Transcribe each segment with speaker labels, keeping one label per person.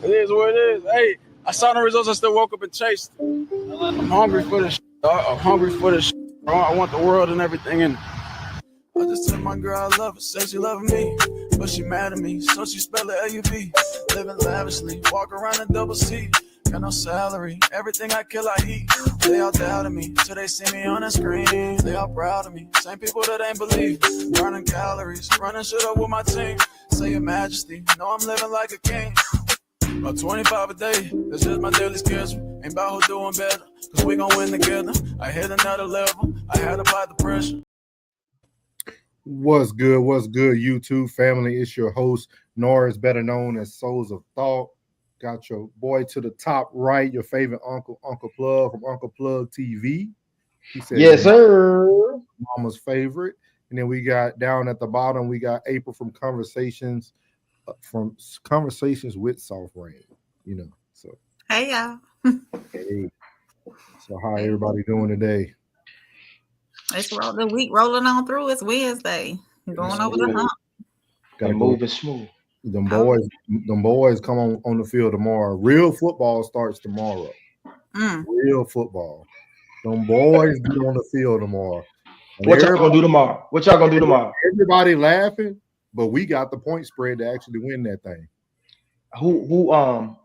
Speaker 1: It is what it is. Hey, I saw the results. I still woke up and chased. I'm hungry for this. I'm hungry for this. I want the world and everything. And I just told my girl I love her, say she loving me, but she mad at me, so she spell it L-U-V. Living lavishly, walk around in double C. Got no salary, everything I kill I eat. They all doubted me, till they see me on the screen. They all proud of me, same people that ain't believe. Burning calories, running shit up with my team. Say your majesty, know I'm living like a king. About 25 a day, that's just my daily schedule. Ain't about who doing better, cause we gon' win together. I hit another level, I had to apply the pressure.
Speaker 2: What's good, YouTube family? It's your host, Norris, better known as Souls of Thought. Got your boy to the top right, your favorite Uncle Plug from Uncle Plug TV. He said,
Speaker 3: yes, sir.
Speaker 2: Mama's favorite. And then we got down at the bottom, we got April from Conversations with Soft Rain. So
Speaker 4: hey y'all.
Speaker 2: Hey. So how everybody doing today?
Speaker 4: It's the week rolling on through. It's Wednesday. Going over the hump.
Speaker 3: Gotta move it smooth.
Speaker 2: Them boys come on the field tomorrow. Real football starts tomorrow. Real football. Them boys be on the field tomorrow. And
Speaker 3: what y'all gonna do tomorrow?
Speaker 2: Everybody laughing, but we got the point spread to actually win that thing.
Speaker 3: What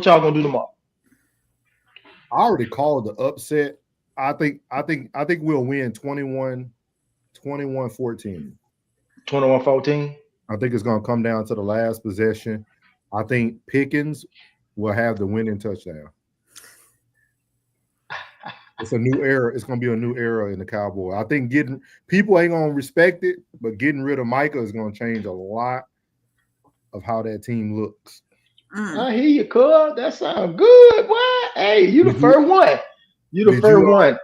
Speaker 3: y'all gonna do tomorrow?
Speaker 2: I already called the upset. I think we'll win 21-14.
Speaker 3: 21-14.
Speaker 2: I think it's going to come down to the last possession. I think Pickens will have the winning touchdown. It's a new era. It's going to be a new era in the Cowboys. I think people ain't going to respect it, but getting rid of Micah is going to change a lot of how that team looks.
Speaker 3: I hear you, cuz. That sounds good, boy. Hey, you the first one. You the first one.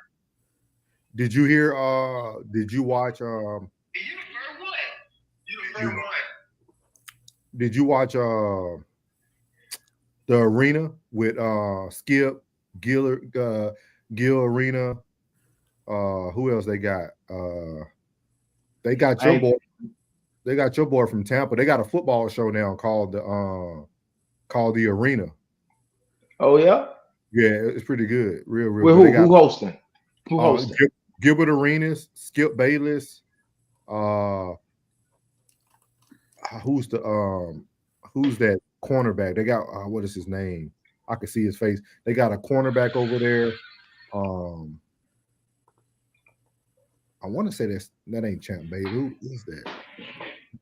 Speaker 2: Did you hear? Did you watch? Did you watch the arena with Skip, Gil Arena? Who else they got? They got your boy. They got your boy from Tampa. They got a football show now called the Arena.
Speaker 3: Oh yeah.
Speaker 2: Yeah, it's pretty good. Real.
Speaker 3: Well, who hosting? Who hosting?
Speaker 2: Gilbert Arenas, Skip Bayless. Who's that cornerback? They got what is his name? I can see his face. They got a cornerback over there. I want to say that ain't Champ Bailey. Who is that? I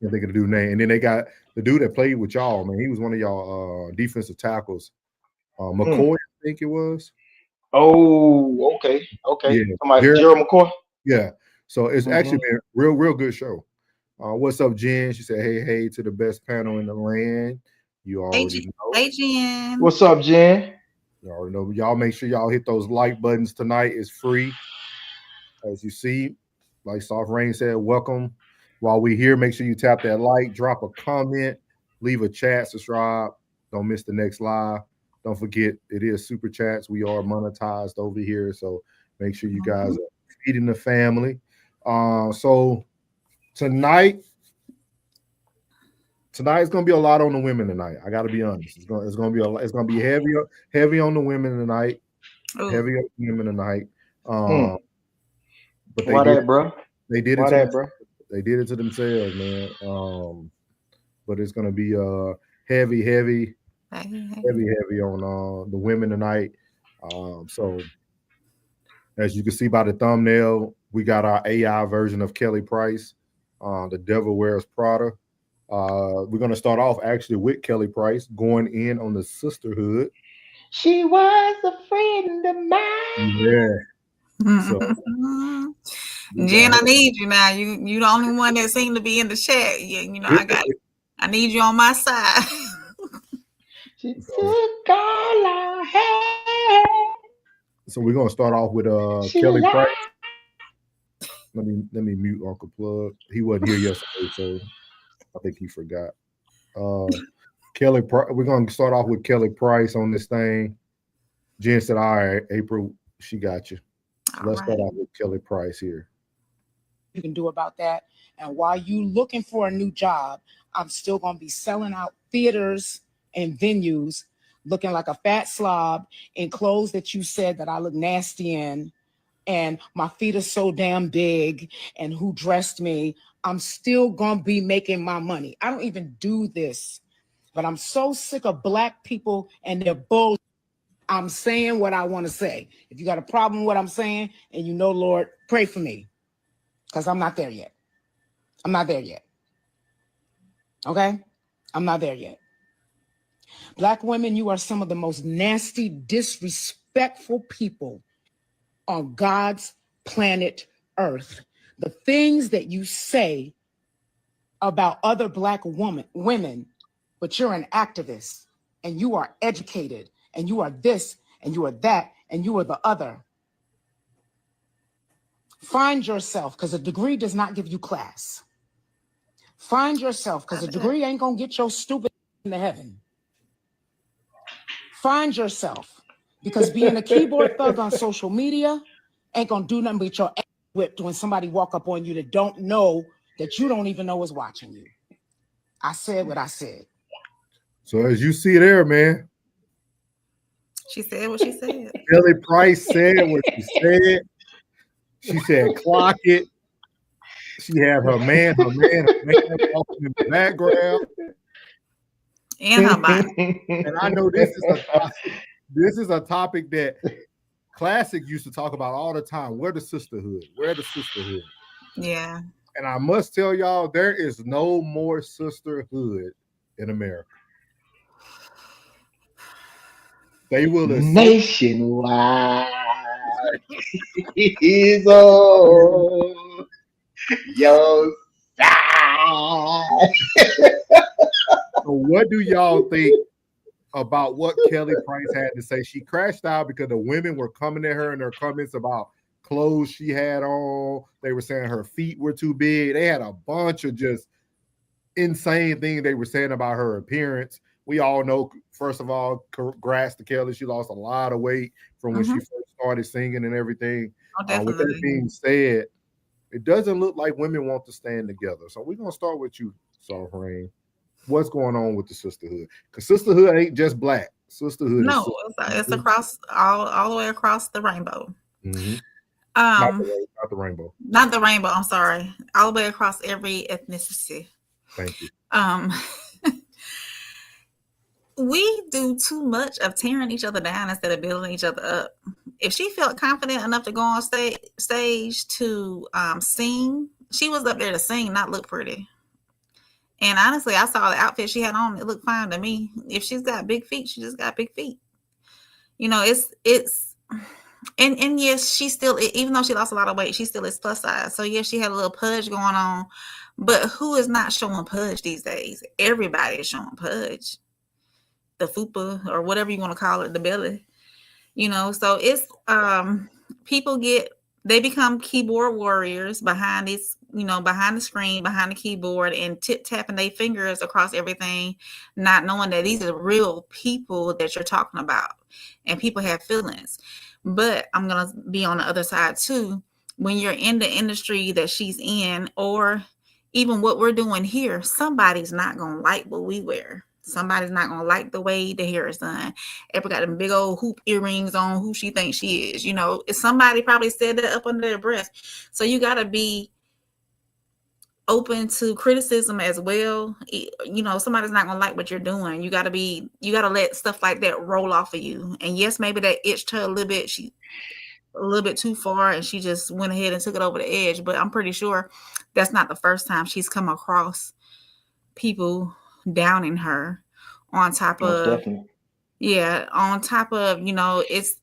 Speaker 2: can't think of the dude's name. And then they got the dude that played with y'all, man. He was one of y'all defensive tackles. McCoy, I think it was.
Speaker 3: Oh, okay.
Speaker 2: Yeah.
Speaker 3: Gerald McCoy.
Speaker 2: Yeah. So it's actually been a real good show. What's up, Jen? She said, hey to the best panel in the land. You already know.
Speaker 4: Hey, Jen.
Speaker 3: What's up, Jen?
Speaker 2: You already know. Y'all make sure y'all hit those like buttons tonight. It's free. As you see, like Soft Rain said, welcome. While we're here, make sure you tap that like, drop a comment, leave a chat, subscribe. Don't miss the next live. Don't forget, it is super chats. We are monetized over here, so make sure you guys are feeding the family. So tonight's gonna be a lot on the women tonight. I got to be honest. It's gonna be heavy on the women tonight.
Speaker 4: Ooh.
Speaker 2: Heavy on the women tonight. But
Speaker 3: why that, bro?
Speaker 2: They did it.
Speaker 3: Why that, bro?
Speaker 2: They did it to themselves, man. But it's gonna be heavy on the women tonight. So as you can see by the thumbnail, we got our AI version of Kelly Price, The Devil Wears Prada. We're gonna start off actually with Kelly Price going in on the Sisterhood.
Speaker 3: She was a friend of mine.
Speaker 2: Yeah. So,
Speaker 4: Jen, I need you now. You the only one that seemed to be in the chat. I need you on my side.
Speaker 3: She took all our hair.
Speaker 2: So we're gonna start off with Kelly Price. Let me mute Uncle Plug. He wasn't here yesterday, so I think he forgot. Kelly Price. We're gonna start off with Kelly Price on this thing. Jen said, "All right, April, she got you." Let's start off with Kelly Price here.
Speaker 5: You can do about that. And while you looking for a new job, I'm still gonna be selling out theaters and venues looking like a fat slob in clothes that you said that I look nasty in, and my feet are so damn big, and who dressed me, I'm still gonna be making my money. I don't even do this, but I'm so sick of black people and their bull. I'm saying what I want to say. If you got a problem with what I'm saying, and you know, Lord, pray for me, because I'm not there yet. I'm not there yet. Okay? I'm not there yet. Black women, you are some of the most nasty, disrespectful people on God's planet Earth. The things that you say about other black women, but you're an activist, and you are educated, and you are this, and you are that, and you are the other. Find yourself, because a degree does not give you class. Find yourself, because a degree ain't gonna get your stupid into heaven. Find yourself, because being a keyboard thug on social media ain't gonna do nothing but your ass whipped when somebody walk up on you that don't know, that you don't even know is watching you. I said what I said.
Speaker 2: So as you see there, man,
Speaker 4: She said what she said.
Speaker 2: Kelly Price said what she said. She said, "Clock it." She had her man walking in the background.
Speaker 4: And her body.
Speaker 2: And I know this is a topic that Classic used to talk about all the time. Where the sisterhood? Where the sisterhood?
Speaker 4: Yeah.
Speaker 2: And I must tell y'all, there is no more sisterhood in America. They will
Speaker 3: nationwide is on your side.
Speaker 2: So what do y'all think about what Kelly Price had to say? She crashed out because the women were coming at her in their comments about clothes she had on. They were saying her feet were too big. They had a bunch of just insane things they were saying about her appearance. We all know, first of all, congrats to Kelly. She lost a lot of weight from when she first started singing and everything. With that being said, it doesn't look like women want to stand together. So we're going to start with you, Soft Rain. What's going on with the sisterhood? Because sisterhood ain't just black. Sisterhood is
Speaker 4: it's across all the way across the rainbow.
Speaker 2: Mm-hmm. Not the rainbow.
Speaker 4: Not the rainbow. I'm sorry. All the way across every ethnicity.
Speaker 2: Thank you.
Speaker 4: We do too much of tearing each other down instead of building each other up. If she felt confident enough to go on stage to sing, she was up there to sing, not look pretty. And honestly, I saw the outfit she had on. It looked fine to me. If she's got big feet, she just got big feet. You know, and yes, she still, even though she lost a lot of weight, she still is plus size. So yes, she had a little pudge going on. But who is not showing pudge these days? Everybody is showing pudge. The fupa or whatever you want to call it, the belly. You know, so it's people they become keyboard warriors behind this, you know, behind the screen, behind the keyboard, and tapping their fingers across everything, not knowing that these are real people that you're talking about, and people have feelings. But I'm gonna be on the other side too. When you're in the industry that she's in, or even what we're doing here, somebody's not gonna like what we wear. Somebody's not gonna like the way the hair is done. Ever got them big old hoop earrings on, who she thinks she is. You know, somebody probably said that up under their breath. So you gotta be open to criticism as well. You know, somebody's not gonna like what you're doing. You gotta let stuff like that roll off of you. And yes, maybe that itched her a little bit too far, and she just went ahead and took it over the edge. But I'm pretty sure that's not the first time she's come across people downing her, on top of, you know, it's,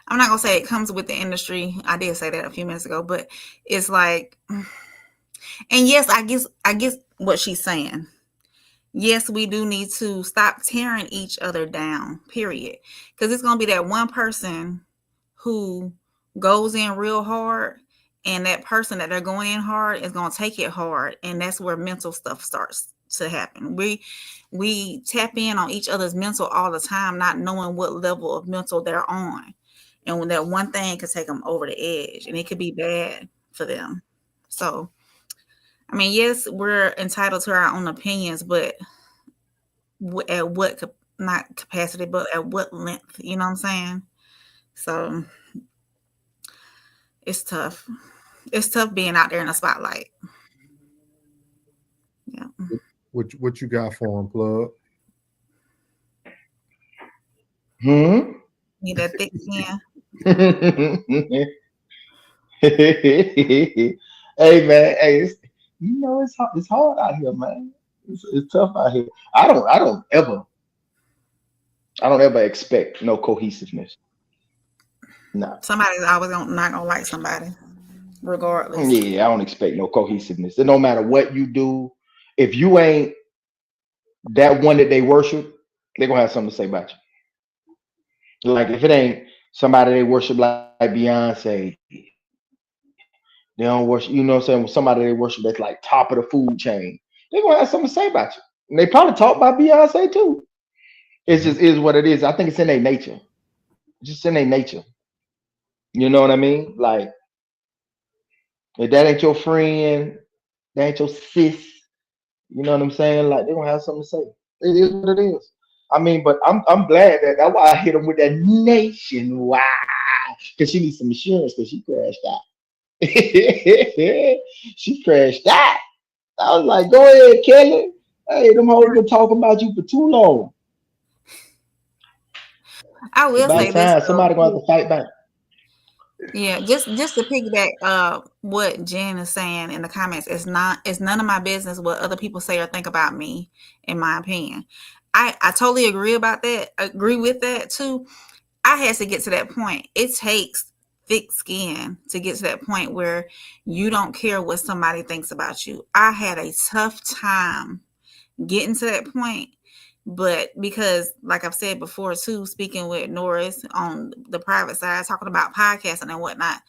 Speaker 4: I'm not gonna say it comes with the industry. I did say that a few minutes ago, but it's like, and yes, I guess what she's saying. Yes, we do need to stop tearing each other down, period. Because it's gonna be that one person who goes in real hard, and that person that they're going in hard is going to take it hard. And that's where mental stuff starts to happen. We tap in on each other's mental all the time, not knowing what level of mental they're on. And when that one thing could take them over the edge, and it could be bad for them. So I mean, yes, we're entitled to our own opinions, but at what not capacity, but at what length? You know what I'm saying? So it's tough. It's tough being out there in the spotlight. Yeah.
Speaker 2: What you got for him, plug?
Speaker 4: Need that thick skin.
Speaker 3: Hey man, hey, it's hard out here, man. It's tough out here. I don't ever expect no cohesiveness. No.
Speaker 4: Somebody's always not gonna like somebody, regardless.
Speaker 3: Yeah, I don't expect no cohesiveness. And no matter what you do, if you ain't that one that they worship, they're gonna have something to say about you. Like if it ain't somebody they worship like Beyonce, they don't worship, you know what I'm saying? Somebody they worship that's like top of the food chain, they're gonna have something to say about you. And they probably talk about Beyonce too. It's just is what it is. I think it's in their nature. It's just in their nature. You know what I mean? Like if that ain't your friend, that ain't your sis, you know what I'm saying? Like they're gonna have something to say. It is what it is. I mean, but I'm glad that's why I hit them with that nationwide. Because she needs some insurance because she crashed out. She crashed out. I was like, go ahead, Kelly. Hey, them hoes been talking about you for too long.
Speaker 4: I will
Speaker 3: About
Speaker 4: say this
Speaker 3: time
Speaker 4: though.
Speaker 3: somebody gonna have to fight back.
Speaker 4: Yeah, just to piggyback what Jen is saying in the comments, it's none of my business what other people say or think about me, in my opinion. I totally agree with that too. I had to get to that point. It takes thick skin to get to that point where you don't care what somebody thinks about you. I had a tough time getting to that point. But because, like I've said before too, speaking with Norris on the private side, talking about podcasting and whatnot,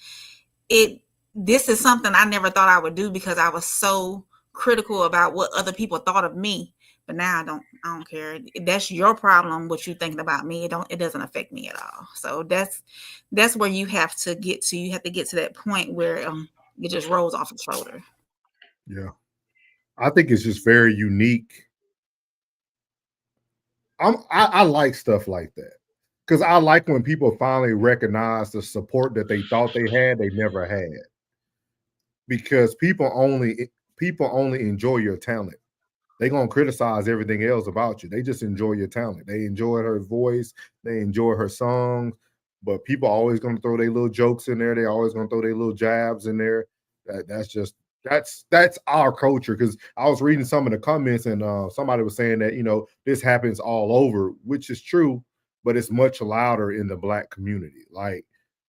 Speaker 4: this is something I never thought I would do because I was so critical about what other people thought of me. But now I don't care. That's your problem, what you're thinking about me. It doesn't affect me at all. So that's where you have to get to. You have to get to that point where it just rolls off the shoulder.
Speaker 2: Yeah. I think it's just very unique. I like stuff like that because I like when people finally recognize the support that they thought they never had. Because people only enjoy your talent. They're gonna criticize everything else about you. They just enjoy your talent. They enjoy her voice, they enjoy her songs, but people are always gonna throw their little jokes in there. They're always gonna throw their little jabs in there. That's our culture. Because I was reading some of the comments and somebody was saying that this happens all over, which is true, but it's much louder in the Black community. Like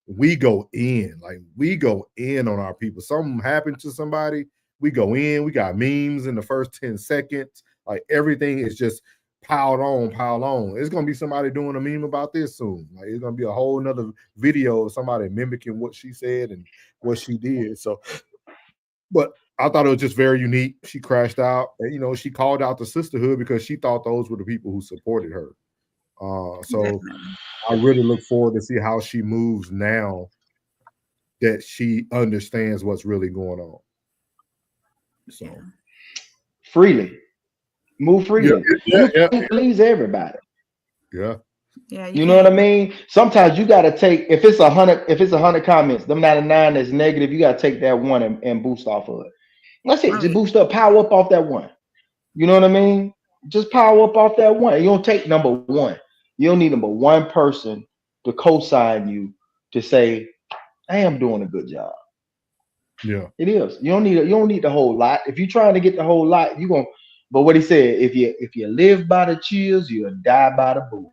Speaker 2: we go in on our people. Something happened to somebody, we go in. We got memes in the first 10 seconds. Like everything is just piled on. It's gonna be somebody doing a meme about this soon. Like it's gonna be a whole nother video of somebody mimicking what she said and what she did. So but I thought it was just very unique. She crashed out, and she called out the Sisterhood because she thought those were the people who supported her. So
Speaker 4: Definitely.
Speaker 2: I really look forward to see how she moves now that she understands what's really going on. So
Speaker 3: Freely. Move freely.
Speaker 2: Yeah.
Speaker 3: You can't please everybody.
Speaker 2: Yeah.
Speaker 4: Yeah,
Speaker 3: You know what I mean? Sometimes you gotta take if it's 100 comments, them 99 that's negative, you gotta take that one and boost off of it. That's it. Just boost up, power up off that one. You know what I mean? Just power up off that one. You don't take number one. You don't need number one person to co-sign you to say, I am doing a good job.
Speaker 2: Yeah.
Speaker 3: It is. You don't need the whole lot. If you're trying to get the whole lot, you're gonna. But what he said, if you live by the cheers, you'll die by the booze.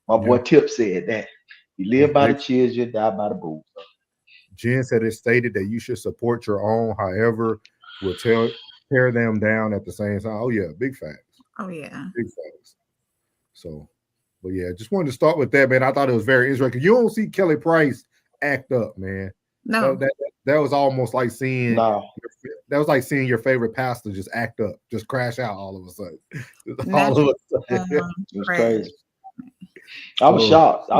Speaker 3: My boy Tip said that. You live by the cheers, you die by the booze.
Speaker 2: Jen said it stated that you should support your own, however, will tear them down at the same time. Oh, yeah, big facts.
Speaker 4: Oh, yeah.
Speaker 2: Big facts. So, but yeah, just wanted to start with that, man. I thought it was very interesting. You don't see Kelly Price act up, man.
Speaker 4: No.
Speaker 2: That was almost like seeing your favorite pastor just act up, just crash out all of a sudden.
Speaker 3: It was crazy. I was shocked.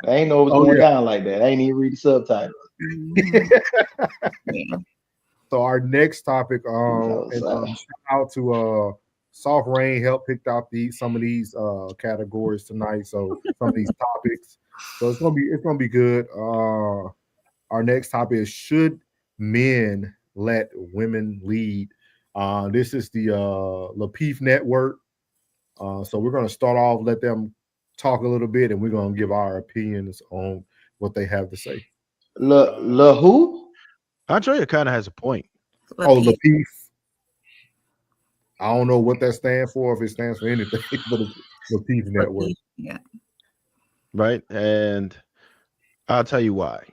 Speaker 3: I ain't know it was going down like that. I ain't even read the subtitles.
Speaker 4: Yeah.
Speaker 2: So our next topic,
Speaker 3: No,
Speaker 2: and
Speaker 3: sir.
Speaker 2: shout out to Soft Rain helped pick out some of these categories tonight. So some of these topics. So it's gonna be good. Our next topic is, should men let women lead? This is the Lapeef Network. So we're gonna start off, let them talk a little bit, and we're gonna give our opinions on what they have to say.
Speaker 3: Le who?
Speaker 6: Andrea kind of has a point.
Speaker 2: Oh,
Speaker 4: Lapeef.
Speaker 2: Lapeef. I don't know what that stands for, if it stands for anything, but it's Lapeef Network.
Speaker 4: Lapeef, yeah.
Speaker 6: Right? And I'll tell you why.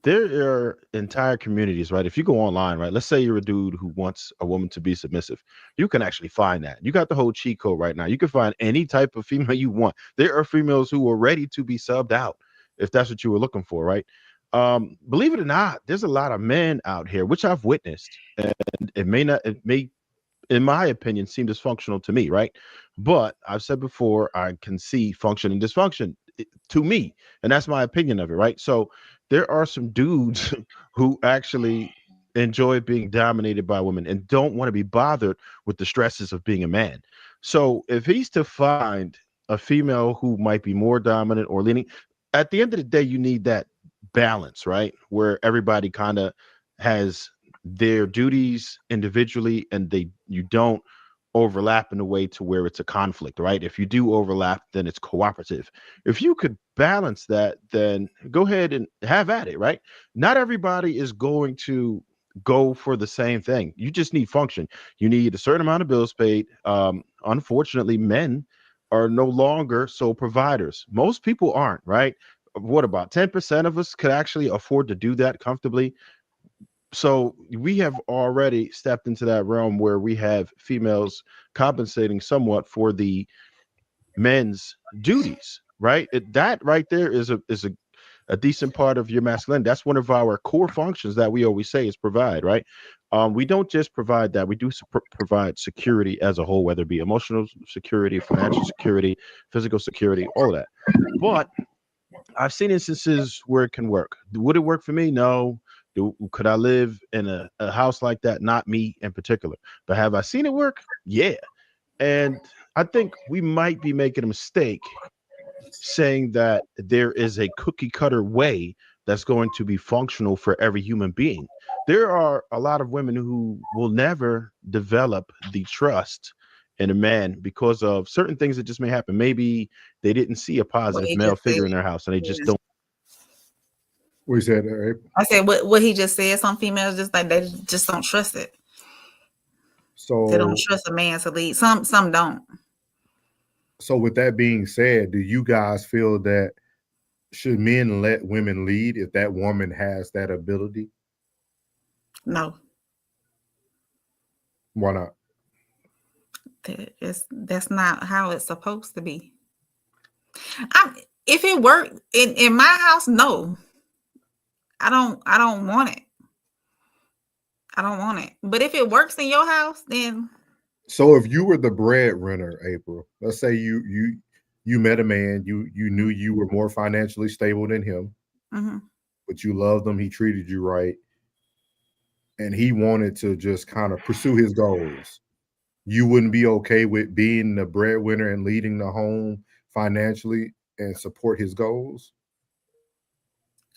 Speaker 6: There are entire communities, right? If you go online, right? Let's say you're a dude who wants a woman to be submissive. You can actually find that. You got the whole cheat code right now. You can find any type of female you want. There are females who are ready to be subbed out if that's what you were looking for, right? Believe it or not, there's a lot of men out here, which I've witnessed, and it may, in my opinion, seem dysfunctional to me, right? But I've said before, I can see function and dysfunction to me, and that's my opinion of it, right? So there are some dudes who actually enjoy being dominated by women and don't want to be bothered with the stresses of being a man. So if he's to find a female who might be more dominant or leaning, at the end of the day, you need that balance, right? Where everybody kind of has their duties individually, and you don't overlap in a way to where it's a conflict, right? If you do overlap, then it's cooperative. If you could balance that, then go ahead and have at it, right? Not everybody is going to go for the same thing. You just need function. You need a certain amount of bills paid. Unfortunately, men are no longer sole providers. Most people aren't, right? What about 10% of us could actually afford to do that comfortably? So we have already stepped into that realm where we have females compensating somewhat for the men's duties, right? That right there is a decent part of your masculinity. That's one of our core functions that we always say is provide, right? We don't just provide that. We do provide security as a whole, whether it be emotional security, financial security, physical security, all of that. But I've seen instances where it can work. Would it work for me? No. Could I live in a house like that? Not me in particular. But have I seen it work? Yeah. And I think we might be making a mistake saying that there is a cookie cutter way that's going to be functional for every human being. There are a lot of women who will never develop the trust in a man because of certain things that just may happen. Maybe they didn't see a
Speaker 4: What
Speaker 6: positive
Speaker 4: he
Speaker 6: male
Speaker 4: just said.
Speaker 6: figure in their house and they just
Speaker 4: Yeah.
Speaker 6: don't.
Speaker 2: We said that, right?
Speaker 4: I said what he just said. Some females just like they just don't trust it. They don't
Speaker 2: So,
Speaker 4: trust a man to lead. Some don't.
Speaker 2: so with that being said, do you guys feel that should men let women lead if that woman has that ability?
Speaker 4: No.
Speaker 2: Why not?
Speaker 4: That's not how it's supposed to be. If it worked in my house, no. I don't want it. I don't want it. But if it works in your house, then
Speaker 2: So if you were the breadwinner, April, let's say you met a man, you knew you were more financially stable than him,
Speaker 4: mhm.
Speaker 2: but you loved him, he treated you right, and he wanted to just kind of pursue his goals. You wouldn't be okay with being the breadwinner and leading the home financially and support his goals?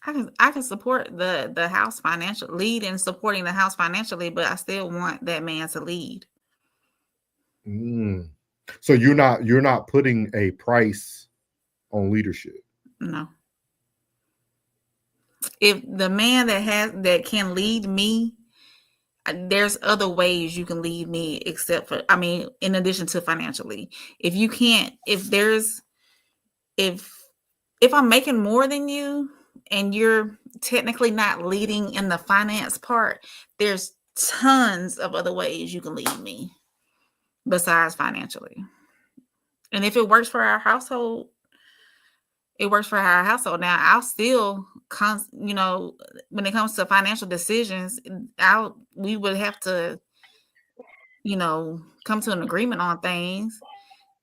Speaker 4: I can support the house financial lead and supporting the house financially, but I still want that man to lead.
Speaker 2: Mm. So you're not putting a price on leadership.
Speaker 4: No. If the man that can lead me, there's other ways you can lead me except for, I mean, in addition to financially. If you can't, if I'm making more than you and you're technically not leading in the finance part, there's tons of other ways you can lead me besides financially. And if it works for our household, it works for our household. Now, I'll still, when it comes to financial decisions, we would have to, come to an agreement on things.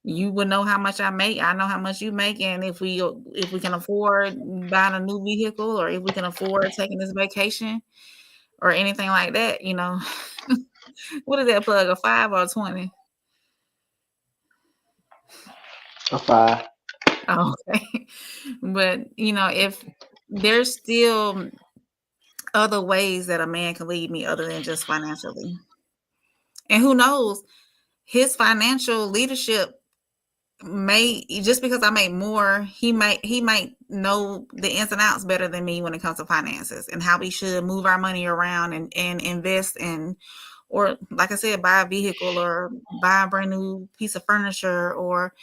Speaker 4: You would know how much I make. I know how much you make, and if we can afford buying a new vehicle, or if we can afford taking this vacation, or anything like that, you know. What is that plug? A 5 or a 20?
Speaker 3: A 5.
Speaker 4: Oh, okay. But you know, if there's still other ways that a man can lead me other than just financially. And who knows, his financial leadership may, just because I make more, he might know the ins and outs better than me when it comes to finances and how we should move our money around and invest in, or like I said, buy a vehicle or buy a brand new piece of furniture or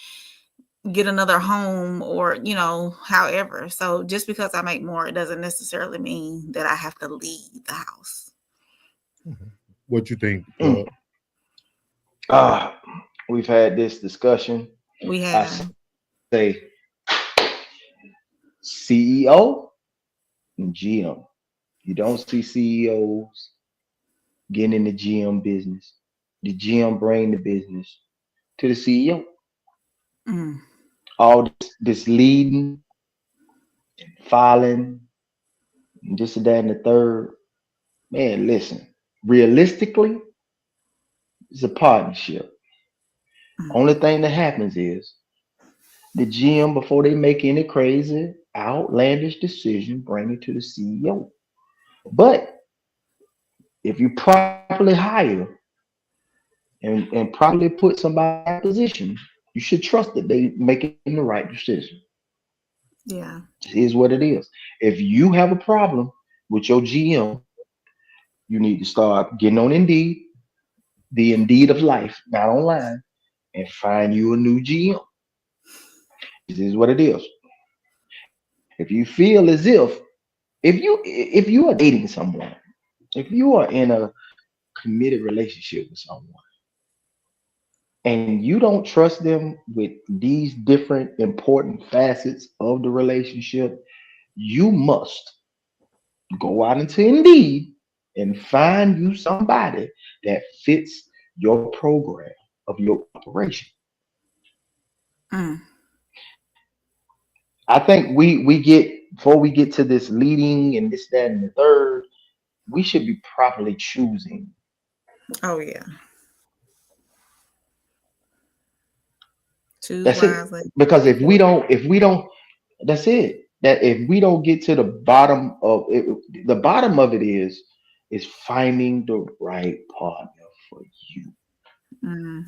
Speaker 4: get another home, or you know, however. So just because I make more, it doesn't necessarily mean that I have to leave the house.
Speaker 2: What you think?
Speaker 3: Mm. We've had this discussion.
Speaker 4: We
Speaker 3: I
Speaker 4: have.
Speaker 3: say CEO and GM. You don't see CEOs getting in the GM business. The GM bring the business to the CEO.
Speaker 4: Mm,
Speaker 3: All this leading, filing, and this and that and the third. Man, listen. Realistically, it's a partnership.
Speaker 4: mm,
Speaker 3: Only thing that happens is the GM, before they make any crazy, outlandish decision, bring it to the CEO. But if you properly hire and properly put somebody in that position, you should trust that they making the right decision.
Speaker 4: yeah.
Speaker 3: It is what it is. If you have a problem with your GM, you need to start getting on Indeed, the Indeed of life, not online, and find you a new GM. This is what it is. If you feel as if you are dating someone, if you are in a committed relationship with someone and you don't trust them with these different important facets of the relationship, you must go out into Indeed and find you somebody that fits your program of your operation.
Speaker 4: Mm,
Speaker 3: I think we get before we get to this leading and this, that, and the third, we should be properly choosing.
Speaker 4: oh yeah. Choose
Speaker 3: That's it.
Speaker 4: wisely.
Speaker 3: Because
Speaker 4: Before.
Speaker 3: if we don't, that's it. That if we don't get to the bottom of it, the bottom of it is finding the right partner for you.
Speaker 4: Mm,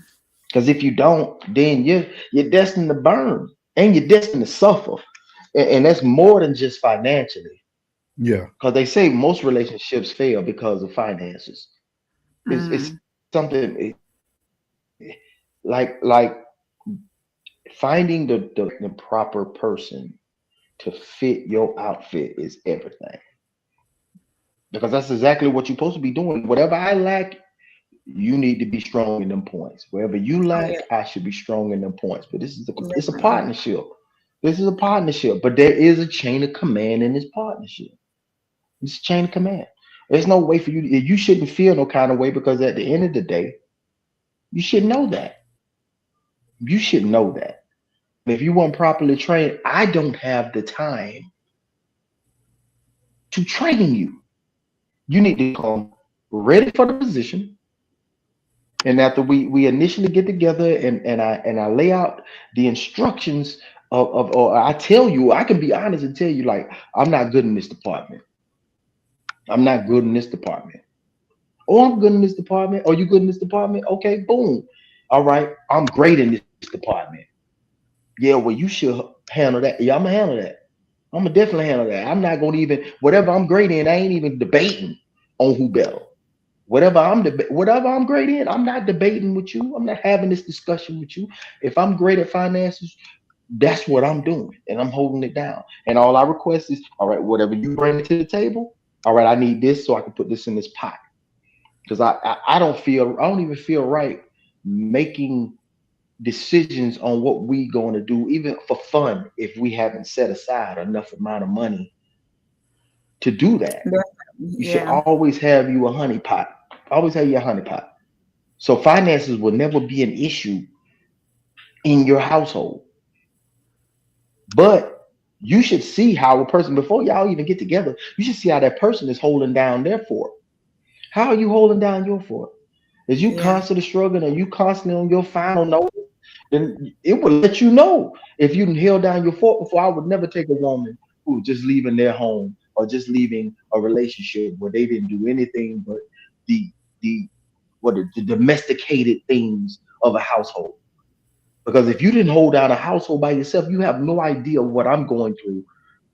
Speaker 3: Because if you don't, then you're destined to burn and you're destined to suffer. And that's more than just financially.
Speaker 2: Yeah.
Speaker 3: Because they say most relationships fail because of finances. It's
Speaker 4: mm,
Speaker 3: something like finding the proper person to fit your outfit is everything. Because that's exactly what you're supposed to be doing. Whatever I lack, you need to be strong in them points. Wherever you
Speaker 4: oh yeah.
Speaker 3: lack, I should be strong in them points. But it's a
Speaker 4: Definitely.
Speaker 3: partnership. This is a partnership, but there is a chain of command in this partnership. It's a chain of command. There's no way for you. You shouldn't feel no kind of way because at the end of the day, you should know that. You should know that. If you weren't properly trained, I don't have the time to train you. You need to come ready for the position. And after we initially get together and I lay out the instructions of or I tell you, I can be honest and tell you like I'm not good in this department. I'm not good in this department. Oh, I'm good in this department. Oh, you good in this department? Okay, boom. All right, I'm great in this department. Yeah, well, you should handle that. Yeah, I'm gonna handle that. I'm gonna definitely handle that. I'm not gonna even whatever I'm great in. I ain't even debating on who better. Whatever I'm great in, I'm not debating with you. I'm not having this discussion with you. If I'm great at finances, that's what I'm doing, and I'm holding it down. And all I request is, all right, whatever you bring to the table, all right, I need this so I can put this in this pot because I don't even feel right making decisions on what we going to do, even for fun, if we haven't set aside enough amount of money to do that.
Speaker 4: Definitely.
Speaker 3: You should
Speaker 4: Yeah.
Speaker 3: always have you a honey pot. Always have you a honey pot. So finances will never be an issue in your household. But you should see how a person before y'all even get together, you should see how that person is holding down their fort. How are you holding down your fort? Is you
Speaker 4: Yeah.
Speaker 3: constantly struggling? Are you constantly on your final note? Then it would let you know if you held down your fort before. I would never take a woman who just leaving their home or just leaving a relationship where they didn't do anything but the the the domesticated things of a household. Because if you didn't hold down a household by yourself, you have no idea what I'm going through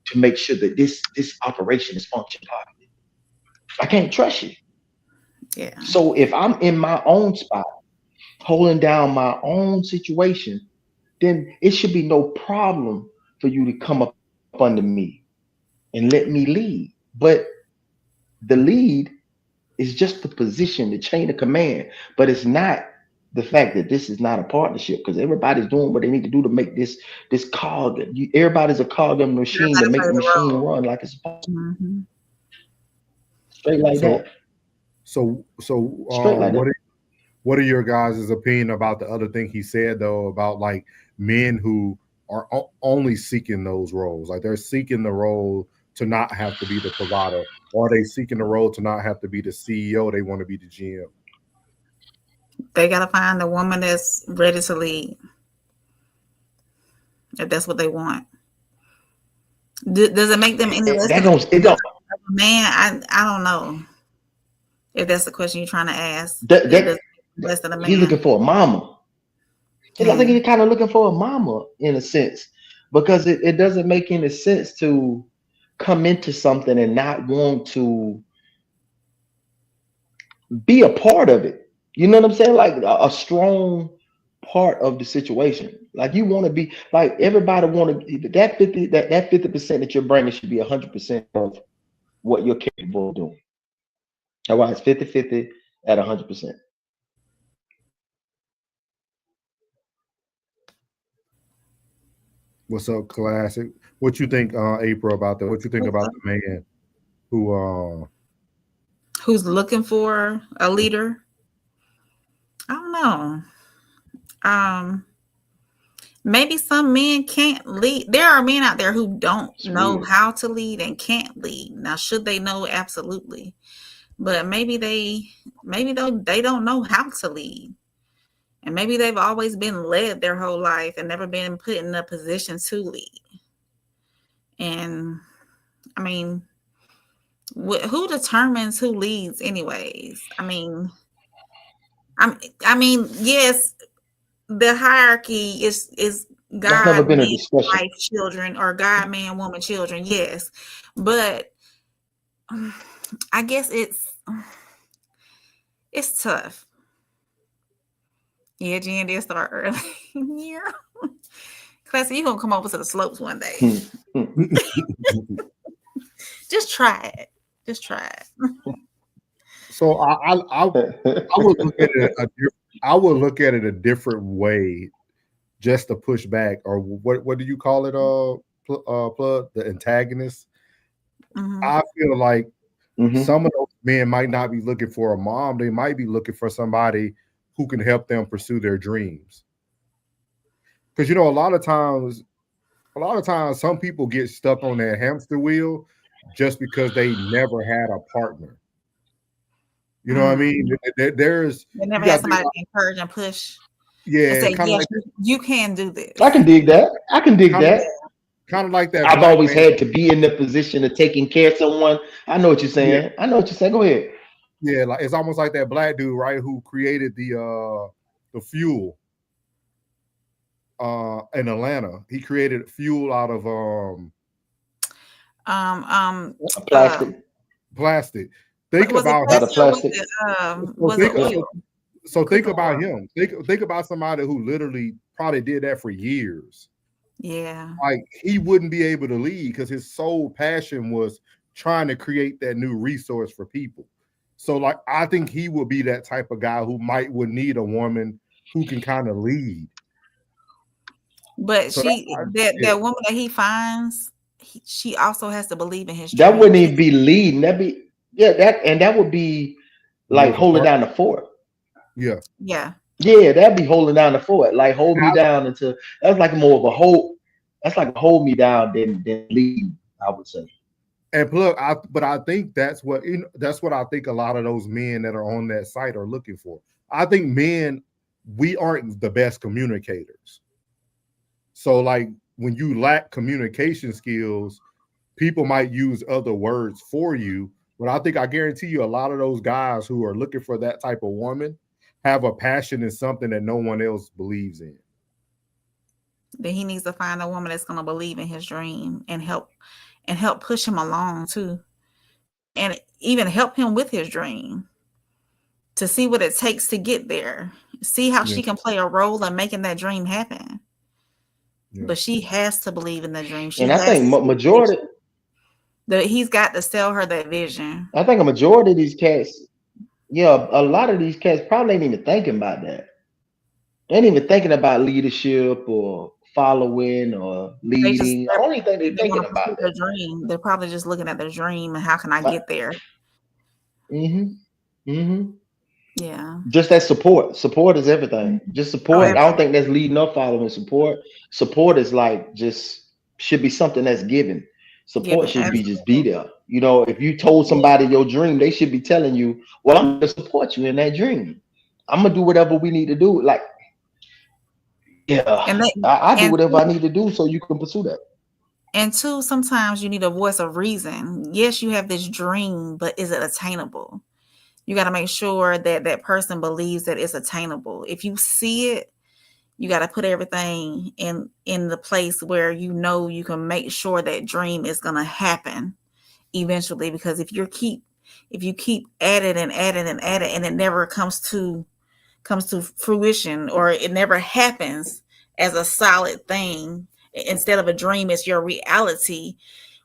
Speaker 3: to make sure that this operation is functioning properly. I can't trust you.
Speaker 4: Yeah.
Speaker 3: So if I'm in my own spot, holding down my own situation, then it should be no problem for you to come up under me and let me lead. But the lead is just the position, the chain of command, but it's not the fact that this is not a partnership because everybody's doing what they need to do to make this cog. Everybody's a cog in the machine to
Speaker 4: Everybody
Speaker 3: make the
Speaker 4: plays a
Speaker 3: machine
Speaker 4: role.
Speaker 3: run like it's supposed to.
Speaker 4: Hmm.
Speaker 3: Straight like
Speaker 2: So
Speaker 3: that.
Speaker 2: so
Speaker 3: Straight like that.
Speaker 2: what are your guys' opinion about the other thing he said though about like men who are only seeking those roles, like they're seeking the role to not have to be the provider, or are they seeking the role to not have to be the CEO? They want to be the GM.
Speaker 4: They gotta find a woman that's ready to lead if that's what they want. Does it make them any less
Speaker 3: That
Speaker 4: of a
Speaker 3: goes. It don't.
Speaker 4: man? I don't know if that's the question you're trying to ask.
Speaker 3: That,
Speaker 4: It does
Speaker 3: that,
Speaker 4: less than a
Speaker 3: he's looking
Speaker 4: man.
Speaker 3: for a mama. I think
Speaker 4: Hmm.
Speaker 3: he's kind of looking for a mama in a sense because it doesn't make any sense to come into something and not want to be a part of it. You know what I'm saying? Like a strong part of the situation. Like you want to be like everybody want to that 50 that 50% that you're bringing should be 100% of what you're capable of doing. That's why it's 50-50 at 100%.
Speaker 2: What's up, classic? What you think, April, about that? What you think about the man who
Speaker 4: Who's looking for a leader? I don't know. Um, Maybe some men can't lead. There are men out there who don't
Speaker 3: It's
Speaker 4: know
Speaker 3: weird.
Speaker 4: how to lead and can't lead. Now, should they know? Absolutely. But they don't know how to lead. And maybe they've always been led their whole life and never been put in a position to lead. And I mean, who determines who leads anyways? I mean, yes, the hierarchy is
Speaker 3: That's never
Speaker 4: God,
Speaker 3: been a
Speaker 4: man,
Speaker 3: discussion.
Speaker 4: wife, children, or God, man, woman, children. Yes, but I guess it's tough. Yeah, Jen did start early. Yeah, Classy, you gonna come over to the slopes one day?
Speaker 3: Hmm. Hmm.
Speaker 4: Just try it. Just try it.
Speaker 2: so I would look at it I would look at it a different way just to push back, or what do you call it, plug, the antagonist.
Speaker 4: Hmm.
Speaker 2: I feel like
Speaker 3: Hmm.
Speaker 2: some of those men might not be looking for a mom. They might be looking for somebody who can help them pursue their dreams. Because a lot of times, some people get stuck on that hamster wheel just because they never had a partner. You know what I
Speaker 4: Mm.
Speaker 2: mean? There's
Speaker 4: They
Speaker 2: you
Speaker 4: never
Speaker 2: got
Speaker 4: had
Speaker 2: to think
Speaker 4: somebody
Speaker 2: about,
Speaker 4: to encourage and push and
Speaker 2: yeah,
Speaker 4: say, "Yes, you can do
Speaker 3: I can
Speaker 4: this."
Speaker 3: dig that. I can dig
Speaker 2: kind of
Speaker 3: that.
Speaker 2: kind of like that
Speaker 3: I've
Speaker 2: black
Speaker 3: always
Speaker 2: man.
Speaker 3: had to be in the position of taking care of someone. I know what you're
Speaker 2: Yeah,
Speaker 3: saying. I know what you're saying. Go ahead.
Speaker 2: yeah, like it's almost like that black dude, right, who created the fuel in Atlanta. He created fuel out of
Speaker 4: Um, um, uh,
Speaker 3: Plastic.
Speaker 2: plastic. Think
Speaker 4: was it
Speaker 2: about
Speaker 3: Out
Speaker 4: plastic
Speaker 3: of
Speaker 4: or was
Speaker 3: plastic.
Speaker 4: it
Speaker 2: so
Speaker 4: was it
Speaker 2: think
Speaker 4: oil?
Speaker 2: so think
Speaker 4: Cooking
Speaker 2: about
Speaker 4: oil?
Speaker 2: him. Think about somebody who literally probably did that for years.
Speaker 4: Yeah.
Speaker 2: Like he wouldn't be able to lead because his sole passion was trying to create that new resource for people. So like I think he would be that type of guy who would need a woman who can kind of lead.
Speaker 4: But
Speaker 2: So yeah,
Speaker 4: that woman that he finds, she also has to believe in his
Speaker 3: That
Speaker 4: dream.
Speaker 3: wouldn't even be leading. That'd be that would be
Speaker 2: more
Speaker 3: like
Speaker 2: of a
Speaker 3: holding
Speaker 2: part.
Speaker 3: down the fort.
Speaker 2: Yeah.
Speaker 4: Yeah.
Speaker 3: Yeah, that'd be holding down the fort. Like hold me
Speaker 2: Now,
Speaker 3: down until that's like more of a hold. That's like a hold me down than lead. I would say.
Speaker 2: And plug, I think that's what I think a lot of those men that are on that site are looking for. I think men, we aren't the best communicators. So like when you lack communication skills, people might use other words for you. But I guarantee you a lot of those guys who are looking for that type of woman have a passion in something that no one else believes in.
Speaker 4: Then he needs to find a woman that's going to believe in his dream and help push him along too. And even help him with his dream to see what it takes to get there. See how she can play a role in making that dream happen. Yeah. But she has to believe in the dream.
Speaker 3: And I think majority
Speaker 4: he's got to sell her that vision.
Speaker 3: I think a majority of these cats, a lot of these cats probably ain't even thinking about that. They ain't even thinking about leadership or following or leading. I don't even think they're thinking about
Speaker 4: their dream. They're probably just looking at their dream and how can I get there? Yeah.
Speaker 3: Just that support. Support is everything. Just support. I don't think that's leading up following support. Support is like should be something that's given. Support should be just be there. If you told somebody your dream, they should be telling you, well, I'm gonna support you in that dream. I'm gonna do whatever we need to do. Like, I do whatever I need to do so you can pursue that.
Speaker 4: And two, sometimes you need a voice of reason. Yes, you have this dream, but is it attainable? You got to make sure that that person believes that it's attainable. If you see it, you got to put everything in the place where you can make sure that dream is going to happen eventually. Because if you keep adding and adding and adding, and it never comes to fruition, or it never happens as a solid thing, instead of a dream, it's your reality.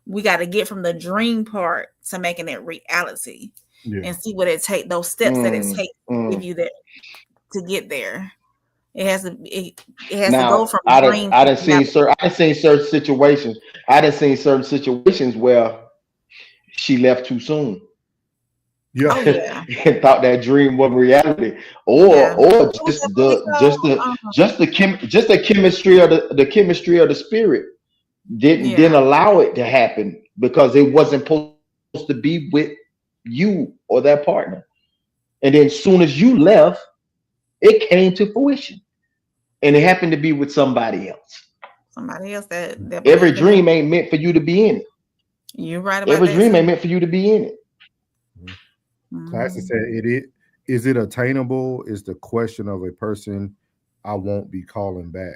Speaker 4: We got to get from the dream part to making it reality. Yeah. And see what it takes, those steps that it takes to give you that to get there. It has to go from dream.
Speaker 3: I done seen certain situations. I done seen certain situations where she left too soon.
Speaker 2: Yeah.
Speaker 4: Oh, yeah.
Speaker 3: And thought that dream was reality, or just the chemistry of the spirit didn't allow it to happen because it wasn't supposed to be with you or that partner. And then as soon as you left, it came to fruition, and it happened to be with somebody else.
Speaker 4: That
Speaker 3: every dream ain't meant for you to be in it.
Speaker 4: You're right about
Speaker 3: every dream ain't meant for you to be in it.
Speaker 2: Classic said is it attainable is the question of a person I won't be calling back.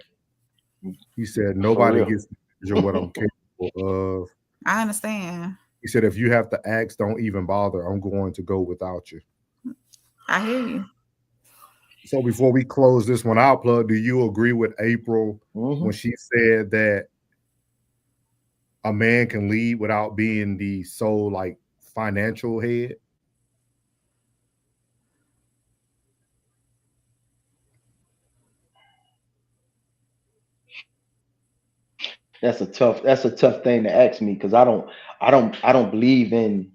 Speaker 2: He said nobody gets to measure what I'm capable of.
Speaker 4: I understand.
Speaker 2: He said if you have to ask, don't even bother. I'm going to go without you.
Speaker 4: I hear you.
Speaker 2: So before we close this one out, Plug, do you agree with April when she said that a man can lead without being the sole like financial head?
Speaker 3: That's a tough thing to ask me, because I don't believe in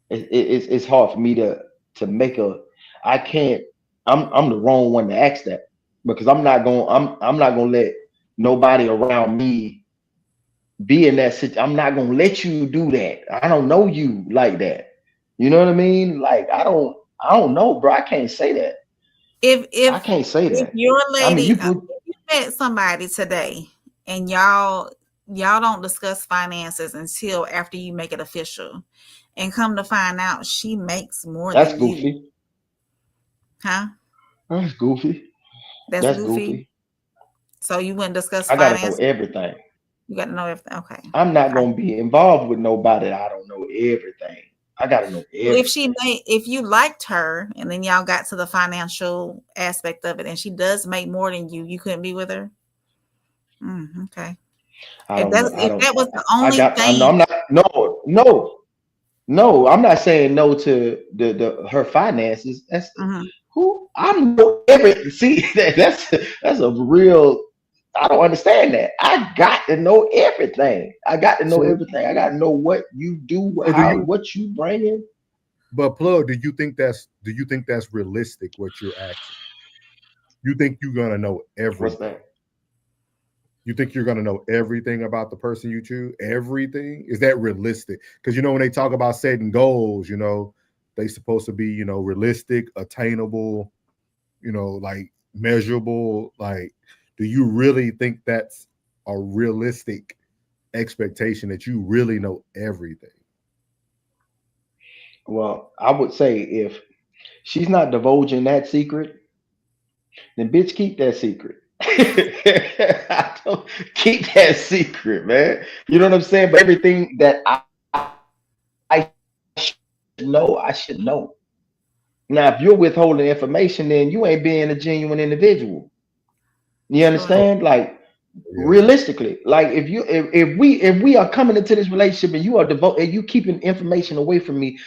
Speaker 3: it. It's hard for me to make I'm the wrong one to ask that, because I'm not gonna let nobody around me be in that situation. I'm not gonna let you do that. I don't know you like that. You know what I mean? Like I don't know, bro. I can't say that. I can't say that.
Speaker 4: If your lady, if you met somebody today and y'all don't discuss finances until after you make it official, and come to find out she makes more
Speaker 3: That's
Speaker 4: than
Speaker 3: goofy.
Speaker 4: you. Huh?
Speaker 3: That's goofy.
Speaker 4: That's goofy. So you wouldn't discuss
Speaker 3: finances?
Speaker 4: I gotta
Speaker 3: know everything.
Speaker 4: You gotta know everything. Okay.
Speaker 3: I'm not gonna be involved with nobody that I don't know everything. I gotta know everything.
Speaker 4: If you liked her and then y'all got to the financial aspect of it, and she does make more than you, you couldn't be with her. Okay. If that was the only thing,
Speaker 3: I'm not. No, I'm not saying no to her finances. That's who I'm know everything. See, that's a real. I don't understand that. I got to know everything. I got to know everything. I got to know what you do, what you bring in.
Speaker 2: But Plug, do you think that's realistic? What you're asking? You think you're gonna know everything? You think you're going to know everything about the person you choose? Everything? Is that realistic? Because, you know, when they talk about setting goals, you know, they supposed to be, you know, realistic, attainable, you know, like measurable. Like, do you really think that's a realistic expectation that you really know everything?
Speaker 3: Well, I would say if she's not divulging that secret, then bitch, keep that secret. I don't keep that secret, man. You know what I'm saying? But everything that I should know, I should know. Now, if you're withholding information, then you ain't being a genuine individual. You
Speaker 4: Sure.
Speaker 2: So,
Speaker 3: understand? Like
Speaker 2: yeah.
Speaker 3: realistically, like if we are coming into this relationship and you are devoted and you keeping information away from me,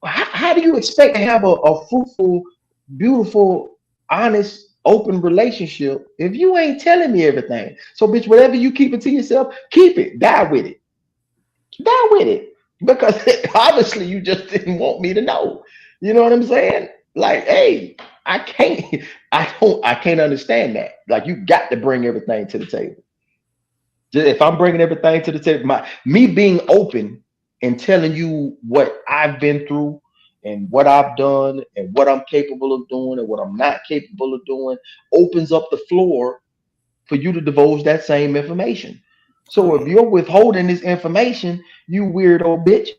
Speaker 3: how do you expect to have a fruitful, beautiful, honest, open relationship if you ain't telling me everything? So, bitch, whatever you keep it to yourself, keep it. Die with it. Die with it. Because obviously you just didn't want me to know. You know what I'm saying? Like, hey, I can't, I can't understand that. Like, you got to bring everything to the table. If I'm bringing everything to the table, me being open and telling you what I've been through and what I've done and what I'm capable of doing and what I'm not capable of doing opens up the floor for you to divulge that same information. So if
Speaker 4: Right.
Speaker 3: you're withholding this information, you weirdo bitch,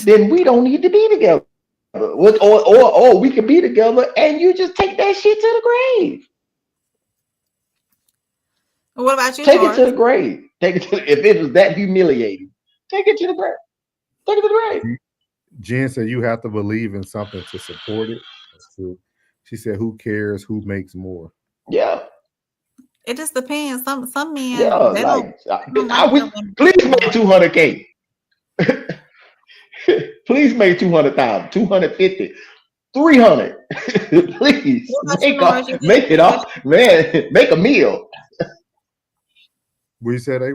Speaker 3: then we don't need to be together. Or we can be together and you just take that shit to the grave.
Speaker 4: What about you,
Speaker 3: Take it to the
Speaker 4: Taurus?
Speaker 3: grave. Take it to if it was that humiliating. Take it to the grave. Take it to the grave.
Speaker 2: Jen said you have to believe in something to support it. That's true. She said, who cares who makes more?
Speaker 3: Yeah,
Speaker 4: It just depends. Some
Speaker 3: yeah.
Speaker 4: men
Speaker 3: Like
Speaker 4: they don't like their women to
Speaker 3: please
Speaker 4: make
Speaker 3: make
Speaker 4: more.
Speaker 3: 200K. Please make 200,000, 250, 300. Please
Speaker 4: What about you, Lawrence? You didn't
Speaker 3: make
Speaker 4: answer
Speaker 3: it
Speaker 4: the
Speaker 3: off,
Speaker 4: question.
Speaker 3: man. Make a meal.
Speaker 2: We said, hey,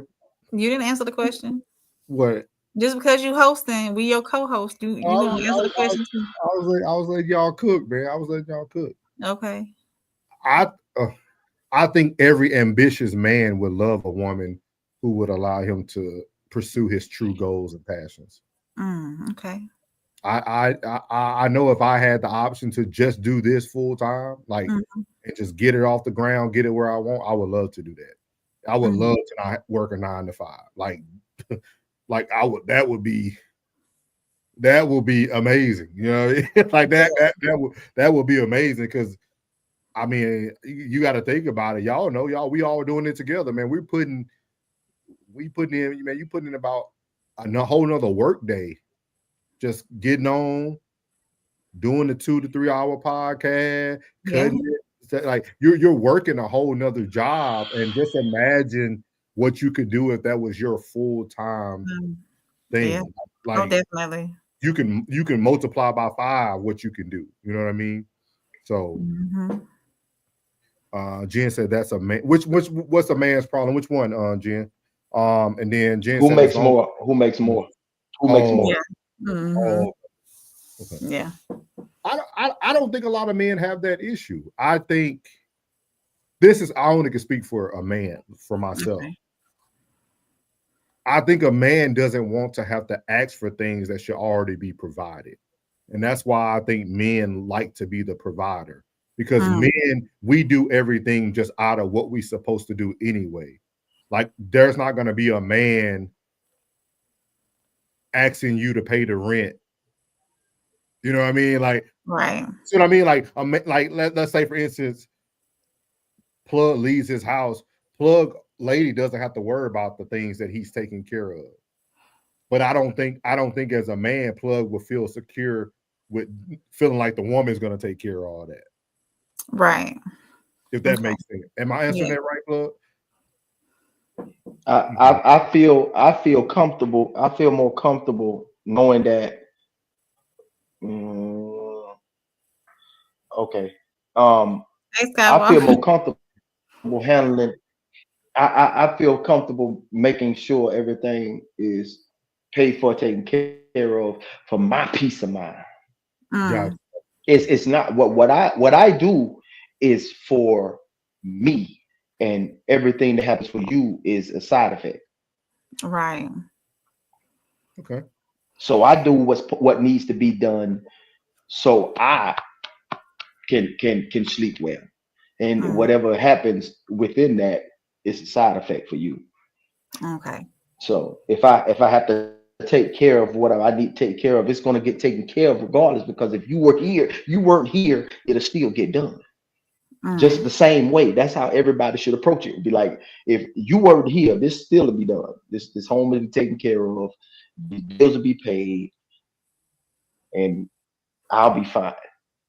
Speaker 4: You didn't answer the question.
Speaker 2: what?
Speaker 4: Just because you hosting, we your co-host. You gonna answer the question too?
Speaker 2: I was letting y'all cook, man. I was letting y'all cook.
Speaker 4: Okay.
Speaker 2: I uh, I think every ambitious man would love a woman who would allow him to pursue his true goals and passions.
Speaker 4: Okay.
Speaker 2: I know if I had the option to just do this full time, like
Speaker 4: Mm,
Speaker 2: and just get it off the ground, get it where I want, I would love to do that. I would
Speaker 4: mm,
Speaker 2: love to not work a 9 to 5. Like I would that would be amazing. You know, like that would be amazing because I mean you got to think about it. Y'all know we all doing it together, man. We putting in, man, you putting in about a whole nother work day just getting on, doing the 2 to 3 hour podcast,
Speaker 4: yeah.
Speaker 2: cutting it. Like you're working a whole nother job, and just imagine what you could do if that was your full time
Speaker 4: Mm, yeah.
Speaker 2: thing.
Speaker 4: Oh,
Speaker 2: Like
Speaker 4: definitely.
Speaker 2: you can multiply by 5 what you can do. You know what I mean? So
Speaker 4: Hmm.
Speaker 2: Jen said that's a man. Which what's a man's problem? Which one, Jen? And then Jen
Speaker 3: Who
Speaker 2: said as
Speaker 3: makes
Speaker 2: long
Speaker 3: more? Who makes more? Who makes
Speaker 2: oh
Speaker 3: more?
Speaker 4: Yeah. Hmm.
Speaker 2: oh okay.
Speaker 4: Yeah.
Speaker 2: I don't think a lot of men have that issue. I think this is I only can speak for a man, for myself.
Speaker 4: Okay.
Speaker 2: I think a man doesn't want to have to ask for things that should already be provided. And that's why I think men like to be the provider. Because
Speaker 4: Mm,
Speaker 2: men, we do everything just out of what we're supposed to do anyway. Like there's not going to be a man asking you to pay the rent. You know what I mean? Like,
Speaker 4: right.
Speaker 2: see what I mean? Like, let's say for instance, Plug leaves his house. Plug lady doesn't have to worry about the things that he's taking care of. But I don't think as a man, Plug will feel secure with feeling like the woman's going to take care of all that.
Speaker 4: Right.
Speaker 2: If that
Speaker 4: Okay.
Speaker 2: makes sense. Am I answering
Speaker 4: Yeah.
Speaker 2: that right, Plug?
Speaker 3: I,
Speaker 2: Okay.
Speaker 3: I feel comfortable. I feel more comfortable knowing that. mm, okay. Um,
Speaker 4: Hey,
Speaker 3: I feel
Speaker 4: Skywalker.
Speaker 3: more comfortable handling. I feel comfortable making sure everything is paid for, taken care of for my peace of mind.
Speaker 2: Got
Speaker 4: Mm,
Speaker 3: It's not what I do is for me. and everything that happens for you is a side effect.
Speaker 4: Right.
Speaker 2: Okay.
Speaker 3: So I do what needs to be done, so I can sleep well, and
Speaker 4: Mm.
Speaker 3: whatever happens within that is a side effect for you.
Speaker 4: Okay.
Speaker 3: So if I have to take care of what I need to take care of, it's going to get taken care of regardless. Because if you weren't here, it'll still get done. Just
Speaker 4: Mm.
Speaker 3: the same way. That's how everybody should approach it. Be like, if you weren't here, this still will be done. This home will be taken care of, the bills will be paid, and I'll be fine.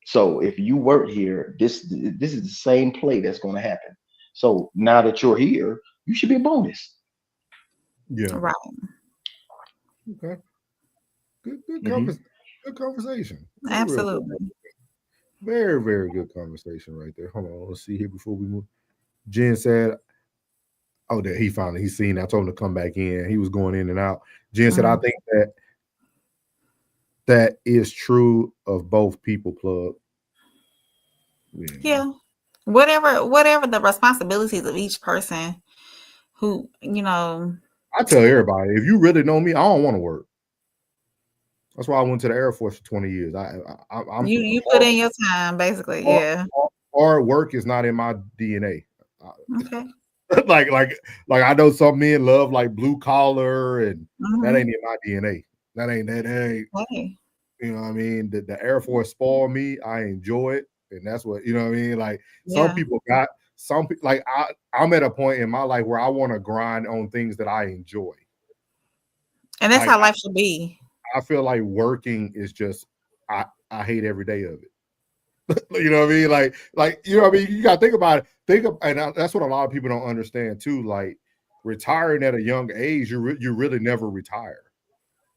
Speaker 3: So if you weren't here, this is the same play that's going to happen. So now that you're here, you should be a bonus.
Speaker 2: Yeah.
Speaker 4: Right.
Speaker 2: Okay. Good
Speaker 3: Mhm.
Speaker 2: good conversation. Real good.
Speaker 4: Absolutely.
Speaker 2: Very, very good conversation right there. Hold on, let's see here before we move. Jen said, "Oh, that he's seen. I told him to come back in. He was going in and out." Jen said, "I
Speaker 4: Mm.
Speaker 2: think that is true of both people." Plug.
Speaker 4: Yeah. Whatever the responsibilities of each person who,
Speaker 2: I tell everybody, if you really know me, I don't want to work. That's why I went to the Air Force for 20 years. I'm
Speaker 4: you put in your time, basically.
Speaker 2: hard,
Speaker 4: Yeah.
Speaker 2: hard work is not in my DNA.
Speaker 4: Okay.
Speaker 2: like I know some men love like blue collar, and that
Speaker 4: Mhm.
Speaker 2: ain't in my DNA. That ain't.
Speaker 4: Hey.
Speaker 2: You know what I mean? The Air Force spoiled me. I enjoy it, and that's what you know what I mean. Like
Speaker 4: Yeah.
Speaker 2: some people like I'm at a point in my life where I want to grind on things that I enjoy.
Speaker 4: And that's
Speaker 2: Like
Speaker 4: how life should be.
Speaker 2: I feel like working is just I hate every day of it. You know what I mean? Like you know what I mean? You gotta think about it. That's what a lot of people don't understand too. Like retiring at a young age, you really never retire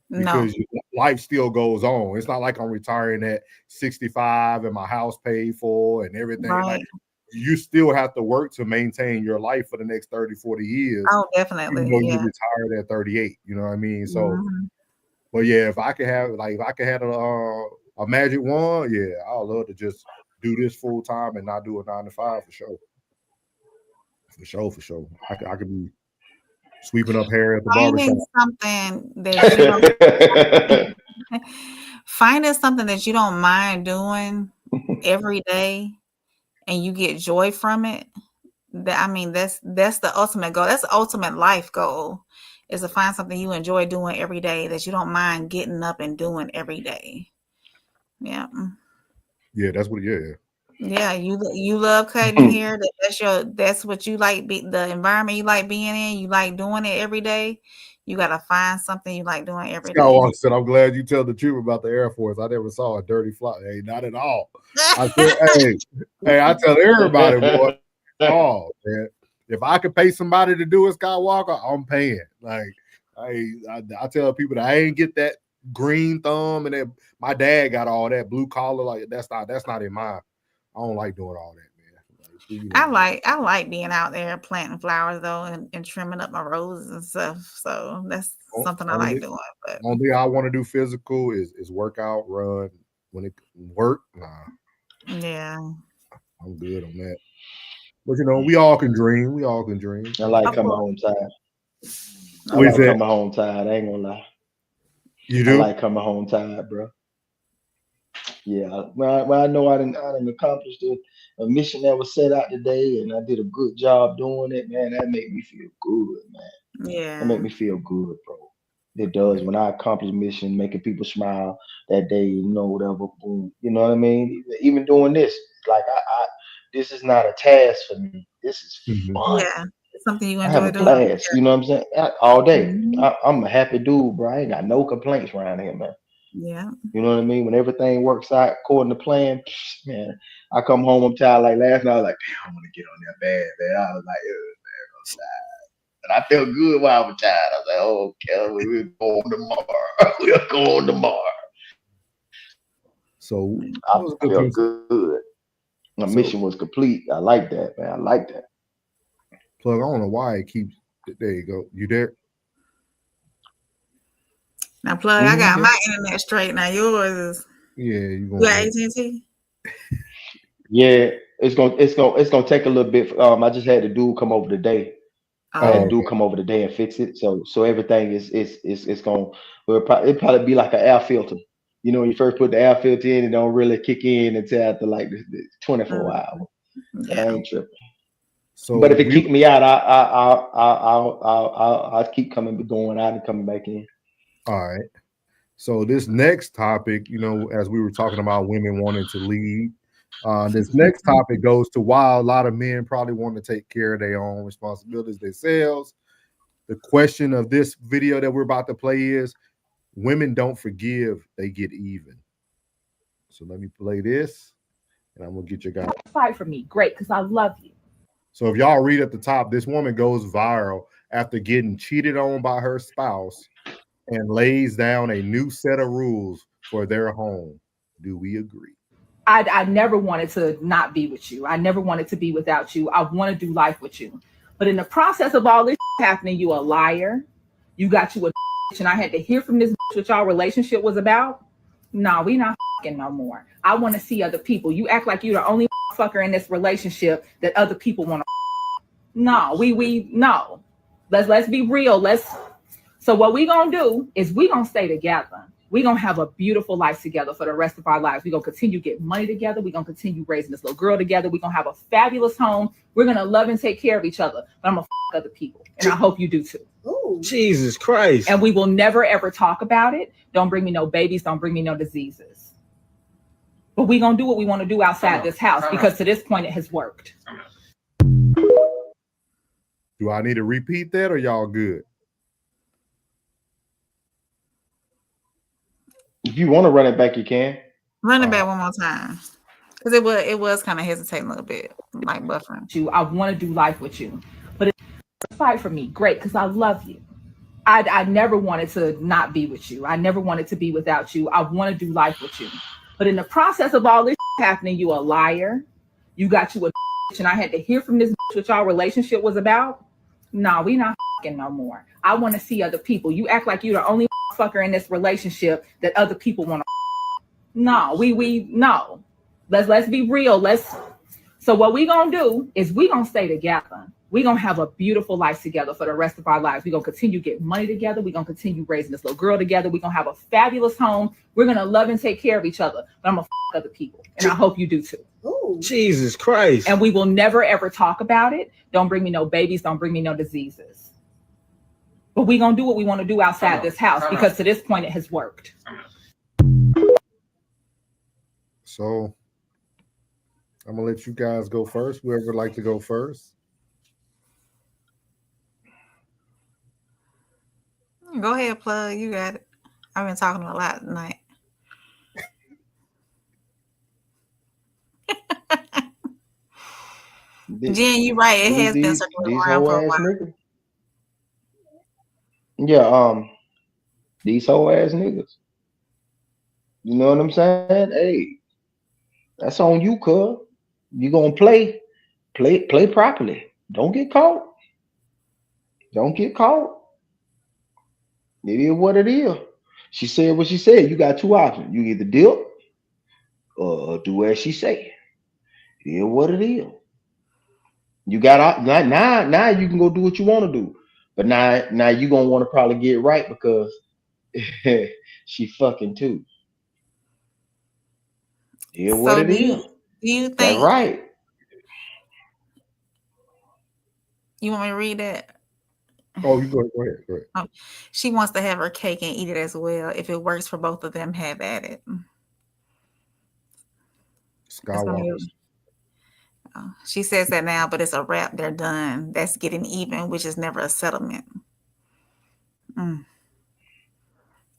Speaker 4: No.
Speaker 2: because life still goes on. It's not like I'm retiring at 65 and my house paid for and everything. Like
Speaker 4: Right.
Speaker 2: you still have to work to maintain your life for the next 30, 40 years,
Speaker 4: Oh,
Speaker 2: even
Speaker 4: definitely.
Speaker 2: though you
Speaker 4: Yeah.
Speaker 2: retired at 38. You know what I mean? So,
Speaker 4: Mhm.
Speaker 2: but yeah, if I could have a magic wand, yeah, I'd love to just do this full time and not do a 9 to 5 for sure. For sure. I could be sweeping up hair at the barbershop.
Speaker 4: Finding something that you don't finding something that you don't mind doing every day and you get joy from it. That's the ultimate goal. That's the ultimate life goal, is to find something you enjoy doing every day that you don't mind getting up and doing every day. Yeah.
Speaker 2: Yeah, that's what. Yeah,
Speaker 4: Yeah, you love cutting hair. That's what you like. The environment you like being in. You like doing it every day. You gotta find something you like doing every day.
Speaker 2: Skywalker said, "I'm glad you tell the truth about the Air Force. I never saw a dirty fly. Hey, not at all. I said, hey, I tell everybody, boy, oh man, if I could pay somebody to do a Skywalker, I'm paying. Like, I tell people that I ain't get that green thumb and that my dad got all that blue collar. Like, that's not in mine. I don't like doing all that, man. Like, you know,
Speaker 4: I like being out there planting flowers though, and trimming up my roses and stuff. So that's something I like
Speaker 2: only
Speaker 4: doing. But
Speaker 2: only I want to do physical is workout, run. When it work, nah,
Speaker 4: yeah,
Speaker 2: I'm good on that. But you know, we all can dream. We all can dream.
Speaker 3: I like
Speaker 4: of
Speaker 3: coming
Speaker 4: course.
Speaker 3: home tired. I
Speaker 2: What is
Speaker 3: like
Speaker 2: that?
Speaker 3: coming home tired. I ain't gonna lie.
Speaker 2: You
Speaker 3: I
Speaker 2: do?
Speaker 3: like coming home tired, bro. Yeah. When I know I done accomplished a mission that was set out today, and I did a good job doing it, man. That make me feel good, man. That make
Speaker 4: Yeah,
Speaker 3: me feel good, bro. It does.
Speaker 2: Yeah.
Speaker 3: When I accomplish mission, making people smile that day, whatever, boom. You know what I mean? Even doing this, like this is not a task for me. This is
Speaker 2: Mhm.
Speaker 3: fun.
Speaker 4: yeah. It's something you
Speaker 3: I have
Speaker 4: enjoy
Speaker 3: a
Speaker 4: doing.
Speaker 3: blast. You know what I'm saying? All day.
Speaker 4: Mhm.
Speaker 3: I'm a happy dude, bro. I ain't got no complaints around here, man.
Speaker 4: Yeah,
Speaker 3: You know what I mean? When everything works out according to plan, man, I come home, I'm tired. Like last night, I was like, damn, I want to get on that bed, man. I was like, man, and I felt good while I was tired. I was like, oh, okay, we'll go on tomorrow. We'll go on tomorrow.
Speaker 2: So that
Speaker 3: I
Speaker 2: was a good
Speaker 3: felt
Speaker 2: piece.
Speaker 3: good. My
Speaker 2: So
Speaker 3: mission was complete. I like that, man. I like that.
Speaker 2: plug. I don't know why it keeps. There you go. You there?
Speaker 4: now plug. I
Speaker 3: Mhm.
Speaker 4: got my internet straight. Now yours is
Speaker 2: Yeah, you
Speaker 4: you
Speaker 2: going
Speaker 4: got
Speaker 2: in?
Speaker 4: AT&T.
Speaker 3: Yeah, It's gonna take a little bit. I just had the dude come over today. I had
Speaker 2: Oh,
Speaker 3: the dude
Speaker 2: okay.
Speaker 3: come over today and fix it. So everything is going. Well, it probably be like an air filter. You know, when you first put the air filter in, it don't really kick in until after like the 24
Speaker 4: Mhm.
Speaker 3: hours. But I
Speaker 4: Yeah.
Speaker 3: ain't tripping.
Speaker 2: So
Speaker 3: But if it
Speaker 2: we
Speaker 3: kick me out, I'll keep going out and coming back in.
Speaker 2: all right. So this next topic, you know, as we were talking about women wanting to lead, this next topic goes to why a lot of men probably want to take care of their own responsibilities themselves. The question of this video that we're about to play is women don't forgive, they get even. So let me play this and I'm gonna get your guys.
Speaker 7: Fight for me. Great, because I love you.
Speaker 2: So if y'all read at the top, this woman goes viral after getting cheated on by her spouse and lays down a new set of rules for their home. Do we agree?
Speaker 7: I never wanted to not be with you. I never wanted to be without you. I want to do life with you. But in the process of all this happening, you a liar. You got you a and I had to hear from this what y'all relationship was about. No, we not no more. I want to see other people. You act like you're the only fucker in this relationship that other people want to. No, we no. Let's be real. So what we gonna do is we gonna stay together. We gonna have a beautiful life together for the rest of our lives. We gonna continue getting money together. We gonna continue raising this little girl together. We gonna have a fabulous home. We're gonna love and take care of each other. But I'm gonna other people, and I hope you do too.
Speaker 8: Ooh. Jesus Christ!
Speaker 7: And we will never ever talk about it. Don't bring me no babies. Don't bring me no diseases. But we gonna do what we want to do outside this house because to this point it has worked.
Speaker 2: Do I need to repeat that or y'all good?
Speaker 3: If you want to run it back, you can.
Speaker 4: Run it back one more time. Because it was kind of hesitating a little bit, like buffering.
Speaker 7: I want to do life with you. But it's fight for me. Great, because I love you. I never wanted to not be with you. I never wanted to be without you. I want to do life with you. But in the process of all this happening, you a liar. You got you a and I had to hear from this what y'all relationship was about. No, we not no more. I want to see other people. You act like you're the only fucker in this relationship that other people want to. No, we no. Let's be real. So what we gonna do is we gonna stay together. We gonna have a beautiful life together for the rest of our lives. We gonna continue getting money together. We gonna continue raising this little girl together. We gonna have a fabulous home. We're gonna love and take care of each other. But I'm gonna other people, and I hope you do too.
Speaker 8: Ooh. Jesus Christ!
Speaker 7: And we will never ever talk about it. Don't bring me no babies. Don't bring me no diseases. But we gonna do what we want to do outside this house because to this point it has worked.
Speaker 2: So I'm gonna let you guys go first. Whoever would like to go first.
Speaker 4: Go ahead, plug. You got it. I've been talking a lot tonight. Jen, you're right. It has been circling around for a while.
Speaker 3: Niggas. Yeah, these whole ass niggas. You know what I'm saying? Hey, that's on you, cuz. You gonna play properly. Don't get caught. Don't get caught. It is what it is. She said what she said. You got two options. You either dip or do as she say. It is what it is. You got now you can go do what you want to do. But now you gonna want to probably get right because she fucking too. Yeah,
Speaker 4: So
Speaker 3: what it
Speaker 4: do
Speaker 3: is.
Speaker 4: you
Speaker 3: That's
Speaker 4: think
Speaker 3: right.
Speaker 4: you want me to read that?
Speaker 2: Oh, you go ahead.
Speaker 4: Oh, she wants to have her cake and eat it as well. If it works for both of them, have at it.
Speaker 2: Skywalker.
Speaker 4: She says that now, but it's a wrap. They're done. That's getting even, which is never a settlement.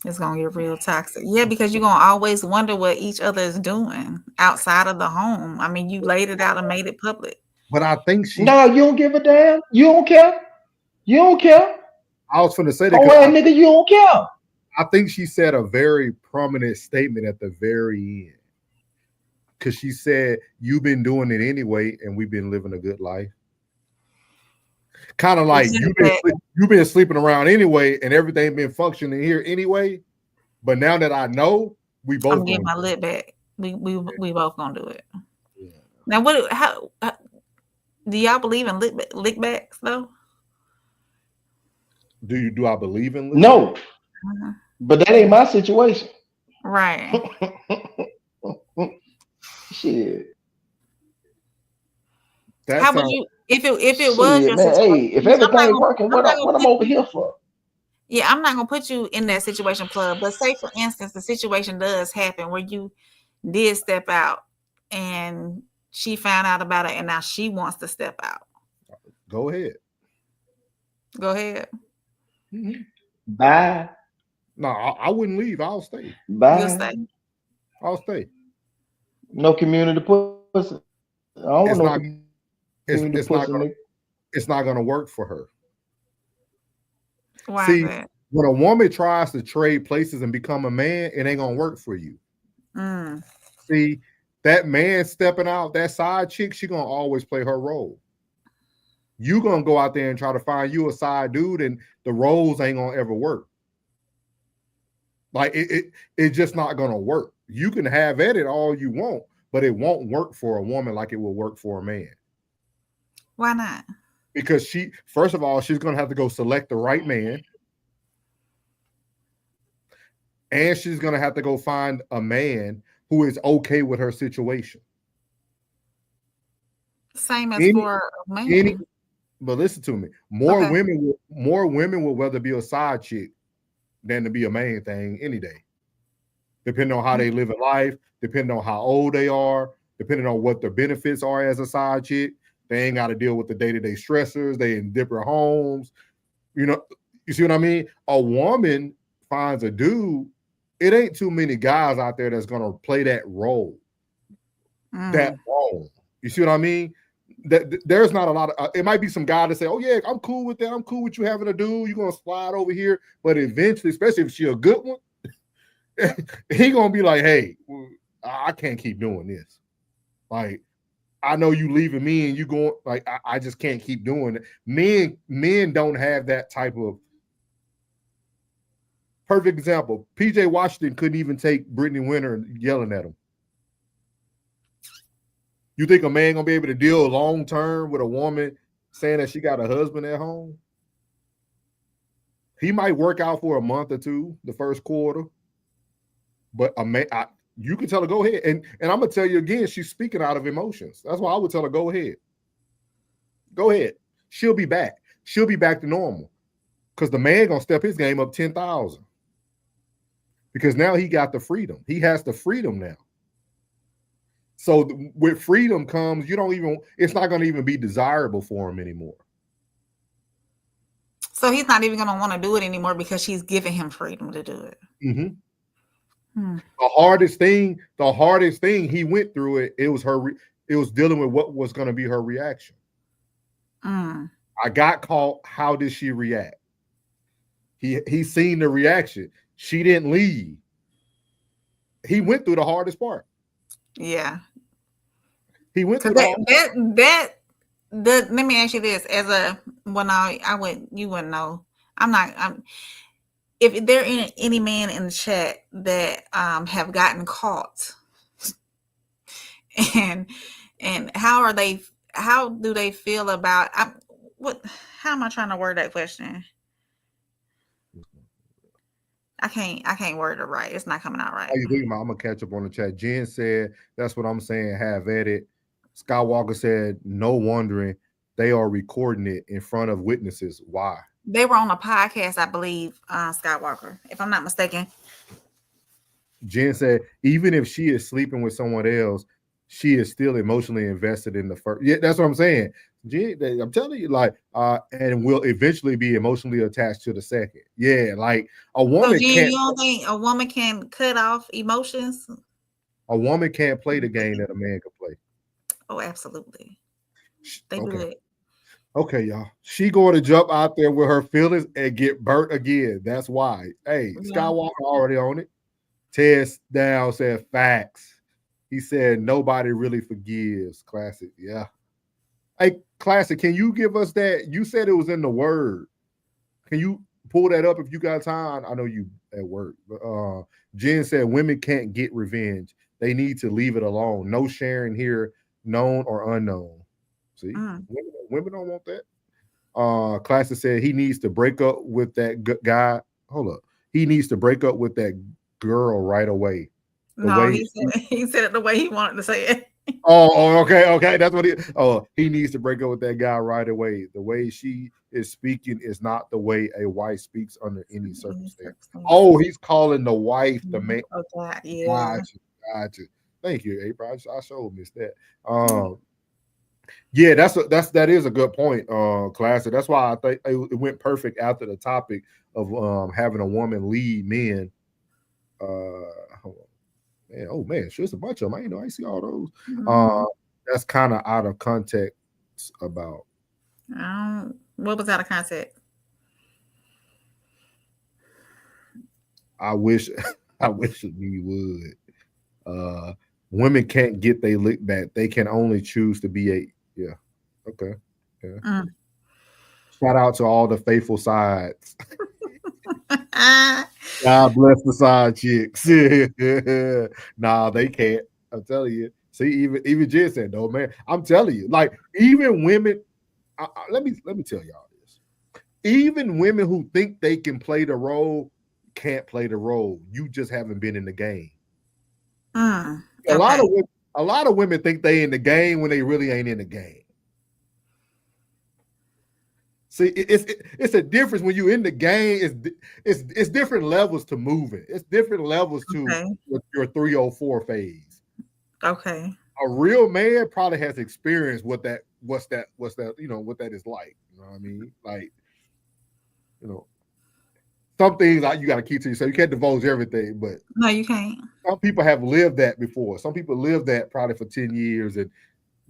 Speaker 4: It's gonna get real toxic. Yeah, because you're gonna always wonder what each other is doing outside of the home. I mean, you laid it out and made it public.
Speaker 2: But I think she.
Speaker 3: No, you don't give a damn. You don't care. You don't care.
Speaker 2: I was going to say that.
Speaker 3: Oh, well, nigga, you don't care.
Speaker 2: I think she said a very prominent statement at the very end. Because she said, you've been doing it anyway, and we've been living a good life. Kind of like you've been sleeping around anyway, and everything been functioning here anyway. But now that I know, we both.
Speaker 4: I'm getting my lip back. We both gonna do it.
Speaker 2: Yeah.
Speaker 4: Now, how do y'all believe in lickbacks though?
Speaker 2: Do I believe in
Speaker 3: No,
Speaker 4: Uh-huh.
Speaker 3: but that ain't my situation.
Speaker 4: Right.
Speaker 3: Shit,
Speaker 2: That
Speaker 4: How would
Speaker 2: sounds
Speaker 4: you if it was
Speaker 3: shit,
Speaker 4: your
Speaker 3: man.
Speaker 4: situation?
Speaker 3: Hey, if everything working,
Speaker 4: I'm not gonna
Speaker 3: what I'm
Speaker 4: put
Speaker 3: over
Speaker 4: you.
Speaker 3: here for?
Speaker 4: Yeah, I'm not gonna put you in that situation, plug. But say for instance, the situation does happen where you did step out, and she found out about it, and now she wants to step out.
Speaker 2: go ahead.
Speaker 4: Go ahead.
Speaker 2: Mm-hmm.
Speaker 3: Bye,
Speaker 2: No, I wouldn't leave. I'll stay.
Speaker 4: You'll
Speaker 3: bye.
Speaker 4: stay.
Speaker 2: I'll stay.
Speaker 3: No community pussy. I don't want
Speaker 2: It's
Speaker 3: no
Speaker 2: not.
Speaker 3: community
Speaker 2: It's not
Speaker 3: pussy,
Speaker 2: gonna.
Speaker 3: nigga.
Speaker 2: It's not gonna work for her.
Speaker 4: Why is
Speaker 2: See,
Speaker 4: that?
Speaker 2: when a woman tries to trade places and become a man, it ain't gonna work for you.
Speaker 4: Mm.
Speaker 2: See, that man stepping out, that side chick, she gonna always play her role. You gonna go out there and try to find you a side dude, and the roles ain't gonna ever work. Like it's just not gonna work. You can have at it all you want, but it won't work for a woman like it will work for a man.
Speaker 4: Why not?
Speaker 2: Because first of all, she's gonna have to go select the right man, and she's gonna have to go find a man who is okay with her situation.
Speaker 4: Same as
Speaker 2: Any,
Speaker 4: for a
Speaker 2: any,
Speaker 4: man.
Speaker 2: but listen to me. More
Speaker 4: Okay.
Speaker 2: women will rather be a side chick than to be a main thing any day. Depending on how they live in life, depending on how old they are, depending on what their benefits are as a side chick. They ain't got to deal with the day-to-day stressors. They in different homes. You know, you see what I mean? A woman finds a dude. It ain't too many guys out there that's gonna play that role that
Speaker 4: Mm.
Speaker 2: long. You see what I mean? There's not a lot of. It might be some guy to say, "Oh yeah, I'm cool with that. I'm cool with you having a dude. You're gonna slide over here." But eventually, especially if she a good one, he gonna be like, "Hey, I can't keep doing this. Like, I know you leaving me, and you going like, I just can't keep doing it." Men don't have that type of. Perfect example. PJ Washington couldn't even take Brittany Winter yelling at him. You think a man gonna be able to deal long term with a woman saying that she got a husband at home? He might work out for a month or two, the first quarter, but a man, you can tell her go ahead, and I'm gonna tell you again, she's speaking out of emotions. That's why I would tell her go ahead, go ahead. She'll be back. She'll be back to normal because the man gonna step his game up 10,000 because now he got the freedom. He has the freedom now. So with freedom comes, it's not going to even be desirable for him anymore.
Speaker 4: So he's not even going to want to do it anymore because she's giving him freedom to do it.
Speaker 2: Mm-hmm. The hardest thing he went through it was it was dealing with what was going to be her reaction. I got caught. How did she react? He seen the reaction. She didn't leave. He went through the hardest part.
Speaker 4: Yeah.
Speaker 2: He went through
Speaker 4: let me ask you this as a you wouldn't know. If there any man in the chat that have gotten caught and how do they feel about how am I trying to word that question? I can't word it right. It's not coming out right.
Speaker 2: How you thinking about? I'm gonna catch up on the chat. Jen said, "That's what I'm saying. Have at it." Skywalker said, "No wondering they are recording it in front of witnesses. Why?"
Speaker 4: They were on a podcast, I believe, Skywalker, if I'm not mistaken.
Speaker 2: Jen said, "Even if she is sleeping with someone else, she is still emotionally invested in the first." Yeah, that's what I'm saying. Jen, I'm telling you, like, and will eventually be emotionally attached to the second. Yeah, like a woman
Speaker 4: Jen,
Speaker 2: can't.
Speaker 4: you don't think a woman can cut off emotions?
Speaker 2: A woman can't play the game that a man can play.
Speaker 4: Oh, absolutely. They do it.
Speaker 2: Okay, y'all. She going to jump out there with her feelings and get burnt again. That's why. Hey, Skywalker already on it. Tess down said facts. He said nobody really forgives. Classic. Yeah. Hey, Classic, can you give us that? You said it was in the word. Can you pull that up if you got time? I know you at work. But Jen said women can't get revenge. They need to leave it alone. No sharing here. known or unknown. See, women don't want that. Classic said he needs to break up with that guy. Hold up, he needs to break up with that girl right away.
Speaker 4: He said it the way he wanted to say it.
Speaker 2: Okay. That's what he needs to break up with that guy right away. The way she is speaking is not the way a wife speaks under any circumstance. Oh, he's calling the wife the man.
Speaker 4: Okay, yeah.
Speaker 2: Gotcha. Thank you, April. I sure missed that. Yeah, that is a good point, Classic. That's why I think it went perfect after the topic of having a woman lead men. Hold on. Man, oh man, sure, it's a bunch of them. I see all those. That's kind of out of context about.
Speaker 4: What was out of context?
Speaker 2: I wish we would. Women can't get they lick back. They can only choose to be a okay. Yeah. Shout out to all the faithful sides. God bless the side chicks. Nah, they can't. I'm telling you. See, even Jen said, "No, man." I'm telling you, like even women. Let me tell y'all this. Even women who think they can play the role can't play the role. You just haven't been in the game.
Speaker 4: Okay.
Speaker 2: A lot of women think they in the game when they really ain't in the game. See, it's a difference when you're in the game. It's different levels to moving. It's different levels to your 304 phase.
Speaker 4: Okay.
Speaker 2: A real man probably has experienced what's that, what that is like. You know what I mean? Like, some things you got to keep to yourself. You can't divulge everything, but
Speaker 4: no, you can't.
Speaker 2: Some people have lived that before. Some people lived that probably for 10 years and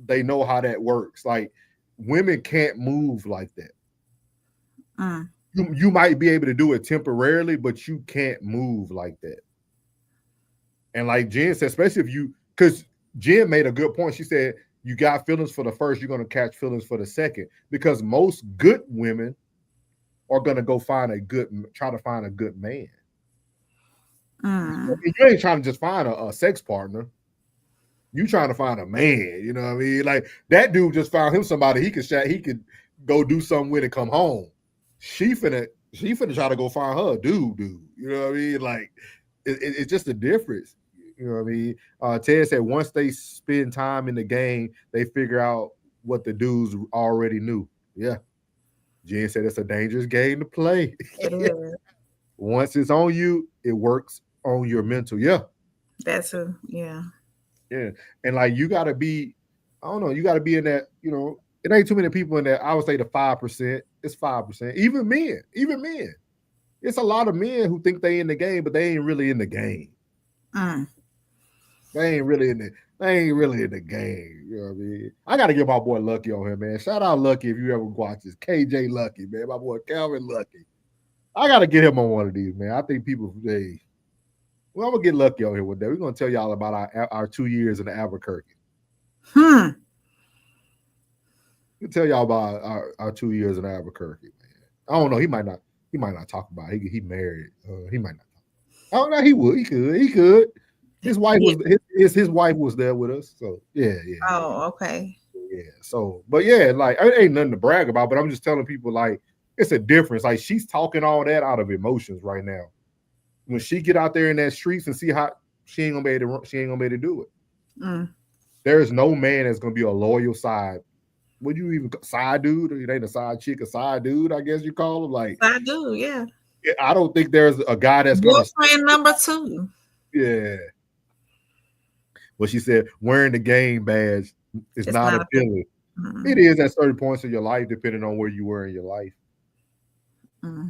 Speaker 2: they know how that works. Like, women can't move like that. You might be able to do it temporarily, but you can't move like that. And like Jen said, especially because Jen made a good point. She said, you got feelings for the first, you're going to catch feelings for the second. Because most good women are going to go try to find a good man. You ain't trying to just find a sex partner. You trying to find a man. You know what I mean? Like, that dude just found him somebody he could go do something with and come home. She finna try to go find her a dude. You know what I mean? Like, it's just a difference. You know what I mean? Ted said once they spend time in the game, they figure out what the dudes already knew. Yeah. Jen said it's a dangerous game to play.
Speaker 4: It is.
Speaker 2: Once it's on you, it works on your mental. Yeah.
Speaker 4: That's yeah.
Speaker 2: Yeah. And like, you got to be, I don't know, you got to be in that, it ain't too many people in that. I would say the 5%. It's 5%. Even men. It's a lot of men who think they in the game, but they ain't really in the game. They ain't really in the game. You know what I mean? I got to get my boy Lucky on here, man. Shout out Lucky if you ever watch this. KJ Lucky, man. My boy Calvin Lucky. I got to get him on one of these, man. I think people, I'm going to get Lucky on here one day. We're going to tell y'all about our 2 years in Albuquerque. We'll tell y'all about our 2 years in Albuquerque, man. I don't know. He might not talk about it. He married. He might not talk. I don't know. He would. He could. His wife was his wife was there with us. So yeah.
Speaker 4: Oh, okay.
Speaker 2: Yeah. So, but yeah, like, it ain't nothing to brag about. But I'm just telling people, like, it's a difference. Like, she's talking all that out of emotions right now. When she get out there in that streets and see how she ain't gonna be able to do it. There is no man that's gonna be a loyal side. Would you even side dude? Or it ain't a side chick, a side dude, I guess you call him. Like,
Speaker 4: side dude, yeah.
Speaker 2: I don't think there's a guy that's gonna
Speaker 4: boyfriend number 2.
Speaker 2: Yeah. Well, she said wearing the game badge is not appealing. It is at certain points in your life, depending on where you were in your life.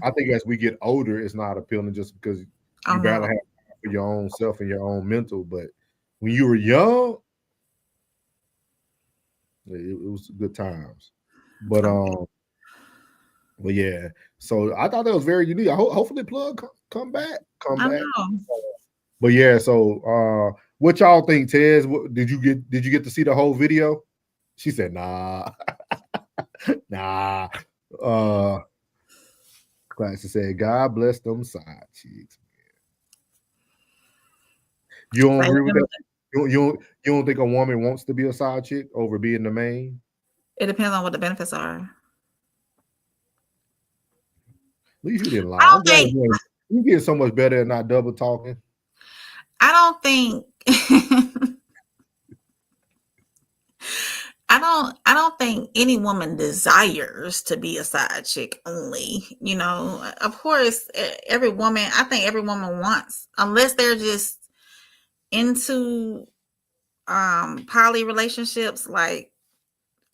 Speaker 2: I think as we get older, it's not appealing just because you gotta have time for your own self and your own mental. But when you were young, it was good times. But yeah. So I thought that was very unique. Hopefully, Plug come back. But yeah. So what y'all think, Tez? Did you get to see the whole video? She said, nah. Nah. Classy said, God bless them side cheeks. You don't agree with that? You don't think a woman wants to be a side chick over being the main?
Speaker 4: It depends on what the benefits are.
Speaker 2: At least you didn't lie.
Speaker 4: I
Speaker 2: I'm
Speaker 4: don't
Speaker 2: glad
Speaker 4: think.
Speaker 2: you get so much better at not double talking.
Speaker 4: I don't think. I don't think any woman desires to be a side chick only. You know, of course, every woman. I think every woman wants, unless they're just into poly relationships, like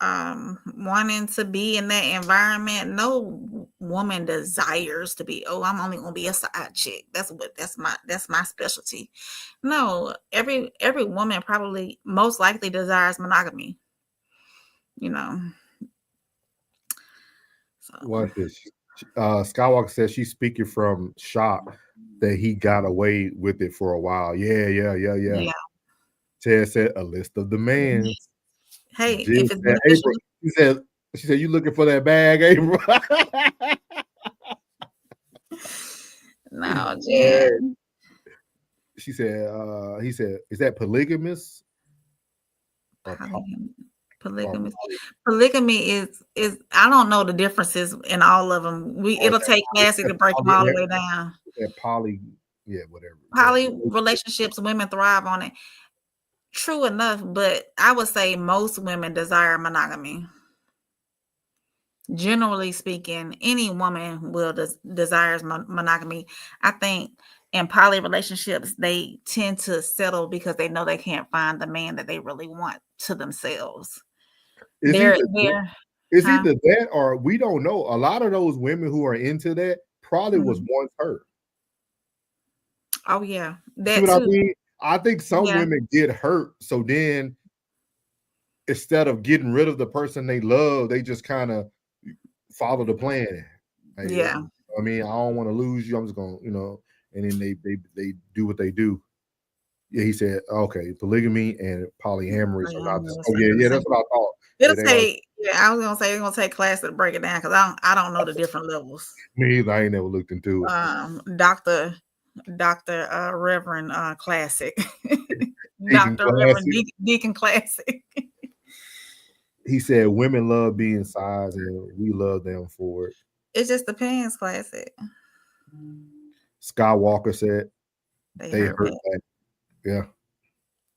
Speaker 4: wanting to be in that environment. No woman desires to be, oh, I'm only gonna be a side chick. That's my specialty. No, every woman probably most likely desires monogamy. You know. So
Speaker 2: Watch this. Skywalker says she's speaking from shock that he got away with it for a while. Yeah. Ted said a list of demands.
Speaker 4: Hey,
Speaker 2: Jill
Speaker 4: if it's
Speaker 2: said,
Speaker 4: beneficial,
Speaker 2: April, she said, you looking for that bag, April?
Speaker 4: no, Jen.
Speaker 2: She said, he said, is that polygamous?
Speaker 4: Polygamy is I don't know the differences in all of them. It'll take classic to break them all the way down.
Speaker 2: Whatever.
Speaker 4: Poly relationships, women thrive on it. True enough, but I would say most women desire monogamy. Generally speaking, any woman will desires monogamy. I think in poly relationships, they tend to settle because they know they can't find the man that they really want to themselves.
Speaker 2: Either that or we don't know. A lot of those women who are into that probably was once hurt.
Speaker 4: Oh yeah,
Speaker 2: that too. I mean? I think some women get hurt, so then instead of getting rid of the person they love, they just kind of follow the plan. Like, I mean, I don't want to lose you. I'm just gonna, and then they do what they do. Yeah, he said, okay, polygamy and polyamory. So not just, that's what I thought.
Speaker 4: It'll take, I was gonna say it's gonna take class to break it down because I don't know the different levels.
Speaker 2: Me either. I ain't never looked into it.
Speaker 4: Dr. Reverend Classic. Dr. Reverend Deacon Classic.
Speaker 2: He said women love being sides and we love them for it.
Speaker 4: It just depends, Classic.
Speaker 2: Skywalker said they hurt that. Yeah.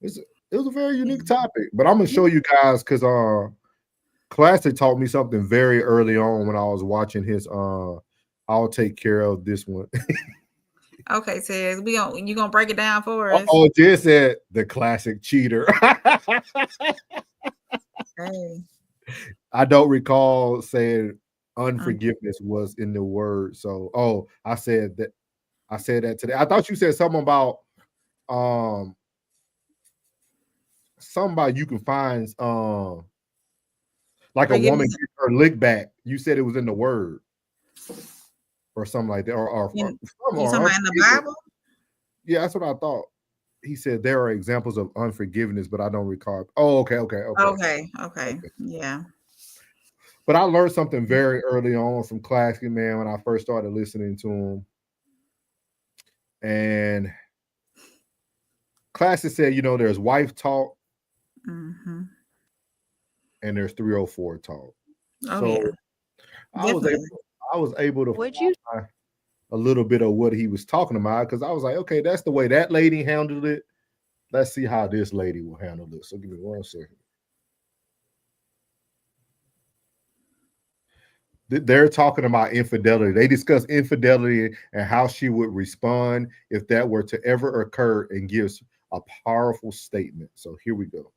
Speaker 2: It was a very unique topic, but I'm gonna show you guys because Classic taught me something very early on when I was watching his I'll take care of this one.
Speaker 4: Okay, Ted, you gonna break it down for us?
Speaker 2: Oh, Jess said the classic cheater.
Speaker 4: Hey.
Speaker 2: I don't recall saying unforgiveness was in the word. So, I said that today. I thought you said something about somebody you can find like a woman gets her lick back. You said it was in the word or something like that.
Speaker 4: You talking about in the Bible?
Speaker 2: Yeah, that's what I thought. He said there are examples of unforgiveness, but I don't recall. Oh, okay.
Speaker 4: Yeah.
Speaker 2: But I learned something very early on from Classic, man, when I first started listening to him. And Classic said, there's wife talk and there's 304 talk. I was able to find a little bit of what he was talking about because I was like, okay, that's the way that lady handled it. Let's see how this lady will handle this. So give me 1 second. They're talking about infidelity. They discuss infidelity and how she would respond if that were to ever occur and gives a powerful statement. So here we go.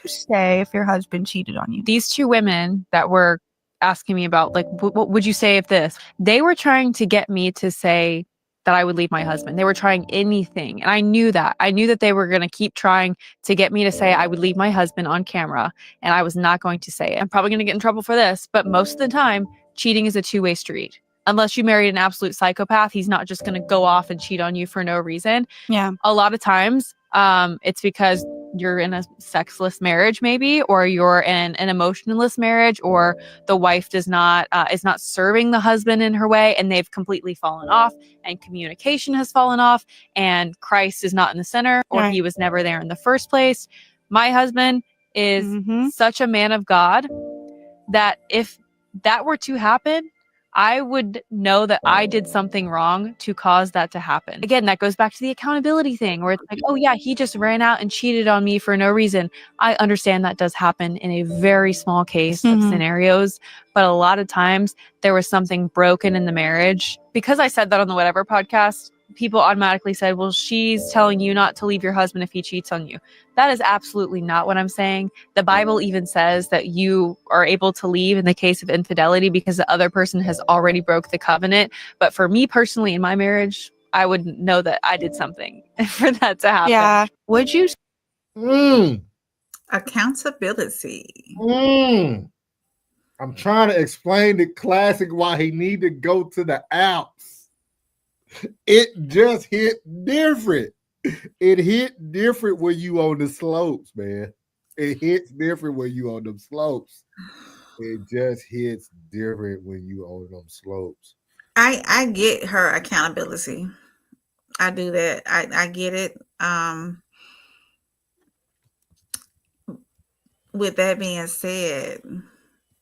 Speaker 9: Say if your husband cheated on you. These two women that were asking me about, like, what would you say if this? They were trying to get me to say that I would leave my husband. They were trying anything. And I knew that. I knew that they were going to keep trying to get me to say I would leave my husband on camera. And I was not going to say it. I'm probably going to get in trouble for this. But most of the time, cheating is a two-way street. Unless you married an absolute psychopath, he's not just going to go off and cheat on you for no reason.
Speaker 10: Yeah.
Speaker 9: A lot of times, it's because you're in a sexless marriage, maybe, or you're in an emotionless marriage, or the wife is not serving the husband in her way, and they've completely fallen off, and communication has fallen off, and Christ is not in the center, or he was never there in the first place. My husband is such a man of God that if that were to happen, I would know that I did something wrong to cause that to happen. Again, that goes back to the accountability thing where it's like, oh yeah, he just ran out and cheated on me for no reason. I understand that does happen in a very small case of scenarios, but a lot of times there was something broken in the marriage. Because I said that on the Whatever podcast, people automatically said, well, she's telling you not to leave your husband if he cheats on you. That is absolutely not what I'm saying. The Bible even says that you are able to leave in the case of infidelity because the other person has already broke the covenant. But for me personally, in my marriage, I would know that I did something for that to happen.
Speaker 4: Yeah. Would you?
Speaker 2: Accountability.
Speaker 4: Accountability.
Speaker 2: I'm trying to explain to Classic why he need to go to the Alps. It just hit different. It hit different when you on the slopes, man. It hits different when you on them slopes. It just hits different when you on them slopes.
Speaker 4: I get her accountability. I do that. I get it. With that being said,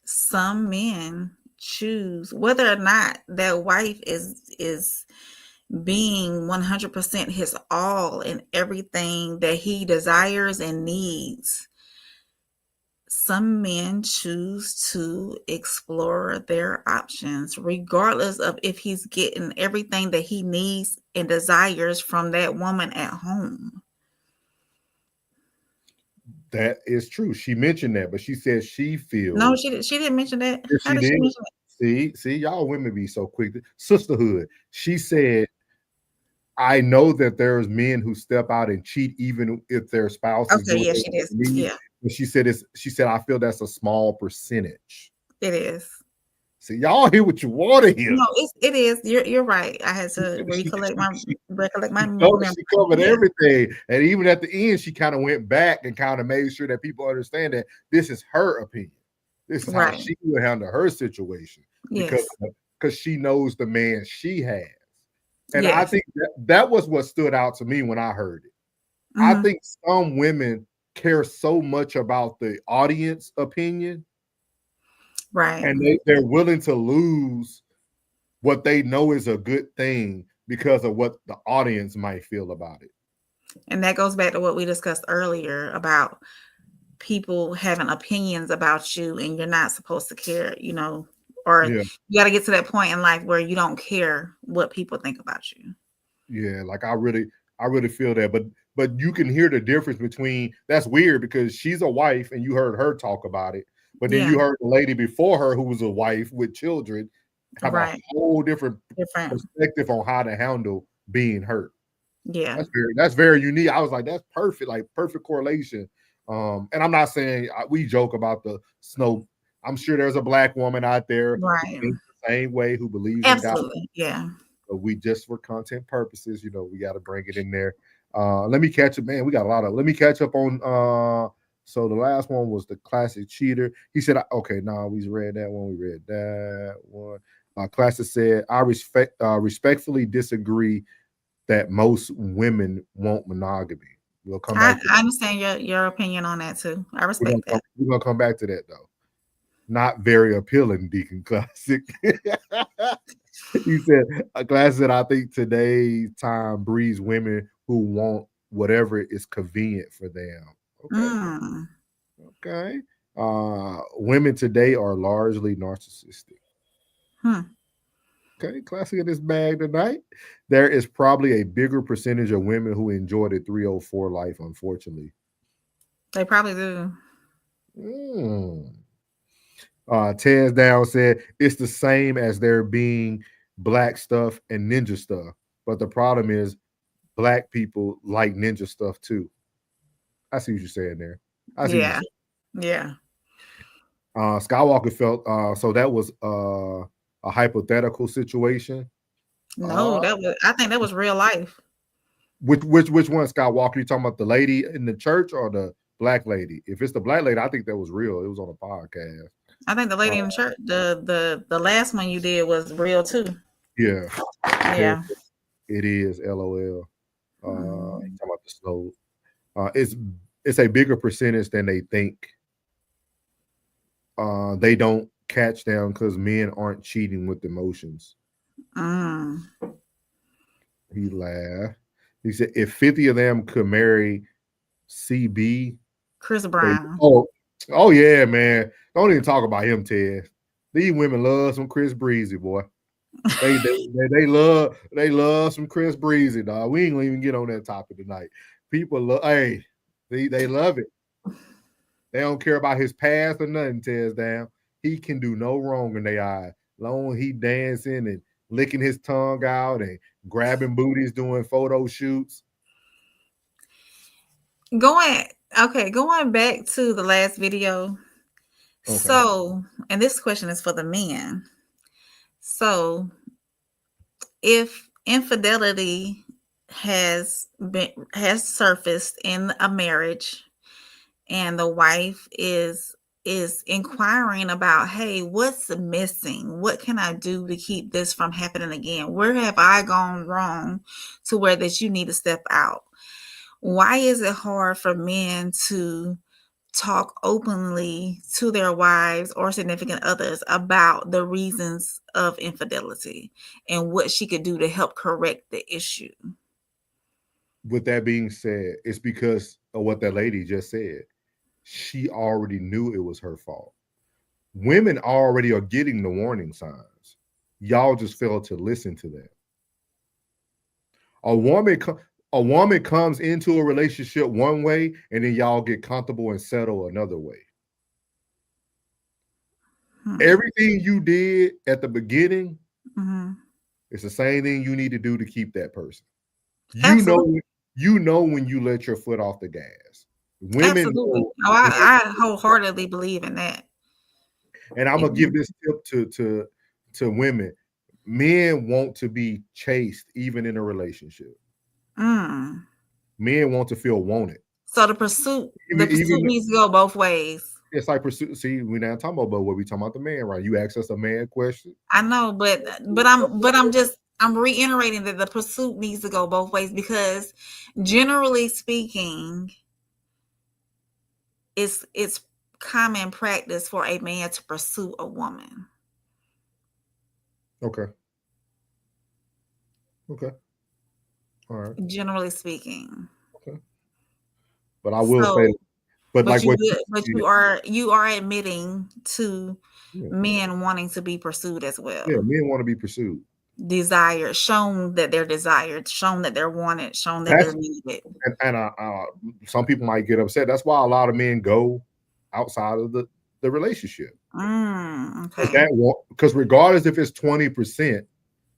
Speaker 4: some men choose whether or not that wife is being 100% his all in everything that he desires and needs. Some men choose to explore their options, regardless of if he's getting everything that he needs and desires from that woman at home.
Speaker 2: That is true. She mentioned that, but she said she feels.
Speaker 4: No, she didn't mention that.
Speaker 2: Yes,
Speaker 4: How did she mention
Speaker 2: it? See, y'all women be so quick. Sisterhood. She said, I know that there's men who step out and cheat even if their spouse is doing
Speaker 4: she did. Yeah.
Speaker 2: But she said, I feel that's a small percentage.
Speaker 4: It is.
Speaker 2: See, y'all hear what you want to hear.
Speaker 4: No, it is. You're right. I had to recollect my
Speaker 2: memory. She covered everything, and even at the end, she kind of went back and kind of made sure that people understand that this is her opinion. This is how she would handle her situation because she knows the man she has, and I think that was what stood out to me when I heard it. I think some women care so much about the audience opinion.
Speaker 4: Right.
Speaker 2: And they're willing to lose what they know is a good thing because of what the audience might feel about it.
Speaker 4: And that goes back to what we discussed earlier about people having opinions about you and you're not supposed to care, or you got to get to that point in life where you don't care what people think about you.
Speaker 2: Yeah, like I really feel that. But you can hear the difference between, that's weird because she's a wife and you heard her talk about it. But then you heard the lady before her who was a wife with children have a whole different perspective on how to handle being hurt.
Speaker 4: Yeah.
Speaker 2: That's very unique. I was like, that's perfect, like perfect correlation. And I'm not saying we joke about the snow. I'm sure there's a black woman out there the same way who believes in God.
Speaker 4: Yeah.
Speaker 2: But we just for content purposes, we got to bring it in there. Let me catch up, man. We got a lot of. Let me catch up on. So the last one was the classic cheater. He said, okay, we read that one. We read that one. Classic said, I respectfully disagree that most women want monogamy. We'll come back.
Speaker 4: I understand your opinion on that too. I respect that.
Speaker 2: We're going to come back to that though. Not very appealing, Deacon Classic. He said, Classic said, I think today's time breeds women who want whatever is convenient for them. Okay. Women today are largely narcissistic. Okay, Classic in this bag tonight. There is probably a bigger percentage of women who enjoy the 304 life, unfortunately.
Speaker 4: They probably do.
Speaker 2: Tez Down said it's the same as there being black stuff and ninja stuff, but the problem is black people like ninja stuff too. I see what you're saying there.
Speaker 4: Yeah.
Speaker 2: Skywalker felt so that was a hypothetical situation.
Speaker 4: No, I think that was real life.
Speaker 2: Which one, Skywalker? You talking about the lady in the church or the black lady? If it's the black lady, I think that was real. It was on a podcast.
Speaker 4: I think the lady in the church, the last one you did was real too.
Speaker 2: Yeah.
Speaker 4: Yeah.
Speaker 2: It is. LOL. Talking about the snow. It's a bigger percentage than they think. They don't catch them because men aren't cheating with emotions. He laughed. He said, if 50 of them could marry CB,
Speaker 4: Chris Brown.
Speaker 2: Oh yeah, man. Don't even talk about him, Ted. These women love some Chris Breezy, boy. They love some Chris Breezy, dog. We ain't gonna even get on that topic tonight. People love, they love it. They don't care about his past or nothing, Ted's down. He can do no wrong in their eyes. Long he dancing and licking his tongue out and grabbing booties, doing photo shoots.
Speaker 4: Going back to the last video. Okay. So, and this question is for the men. So, if infidelity has surfaced in a marriage and the wife is inquiring about, hey, what's missing? What can I do to keep this from happening again? Where have I gone wrong to where that you need to step out? Why is it hard for men to talk openly to their wives or significant others about the reasons of infidelity and what she could do to help correct the issue?
Speaker 2: With that being said, it's because of what that lady just said. She already knew it was her fault. Women already are getting the warning signs. Y'all just fail to listen to them. A woman comes into a relationship one way, and then y'all get comfortable and settle another way. Everything you did at the beginning, it's the same thing you need to do to keep that person. You know when you let your foot off the gas. Women know.
Speaker 4: I wholeheartedly believe in that.
Speaker 2: And I'm gonna give this tip to women. Men want to be chased even in a relationship. Men want to feel wanted.
Speaker 4: So the pursuit needs to go both ways.
Speaker 2: It's like pursuit. See, we're not talking about what we talking about the man, right? You asked us a man question.
Speaker 4: I know, but I'm reiterating that the pursuit needs to go both ways, because generally speaking, it's common practice for a man to pursue a woman.
Speaker 2: Okay. All right.
Speaker 4: Generally speaking.
Speaker 2: Okay. But I will say,
Speaker 4: you are admitting to men wanting to be pursued as well.
Speaker 2: Yeah, men want to be pursued.
Speaker 4: Desired, shown that they're desired, shown that they're wanted, shown that they're needed.
Speaker 2: And some people might get upset. That's why a lot of men go outside of the relationship.
Speaker 4: Okay.
Speaker 2: Because regardless if it's 20%,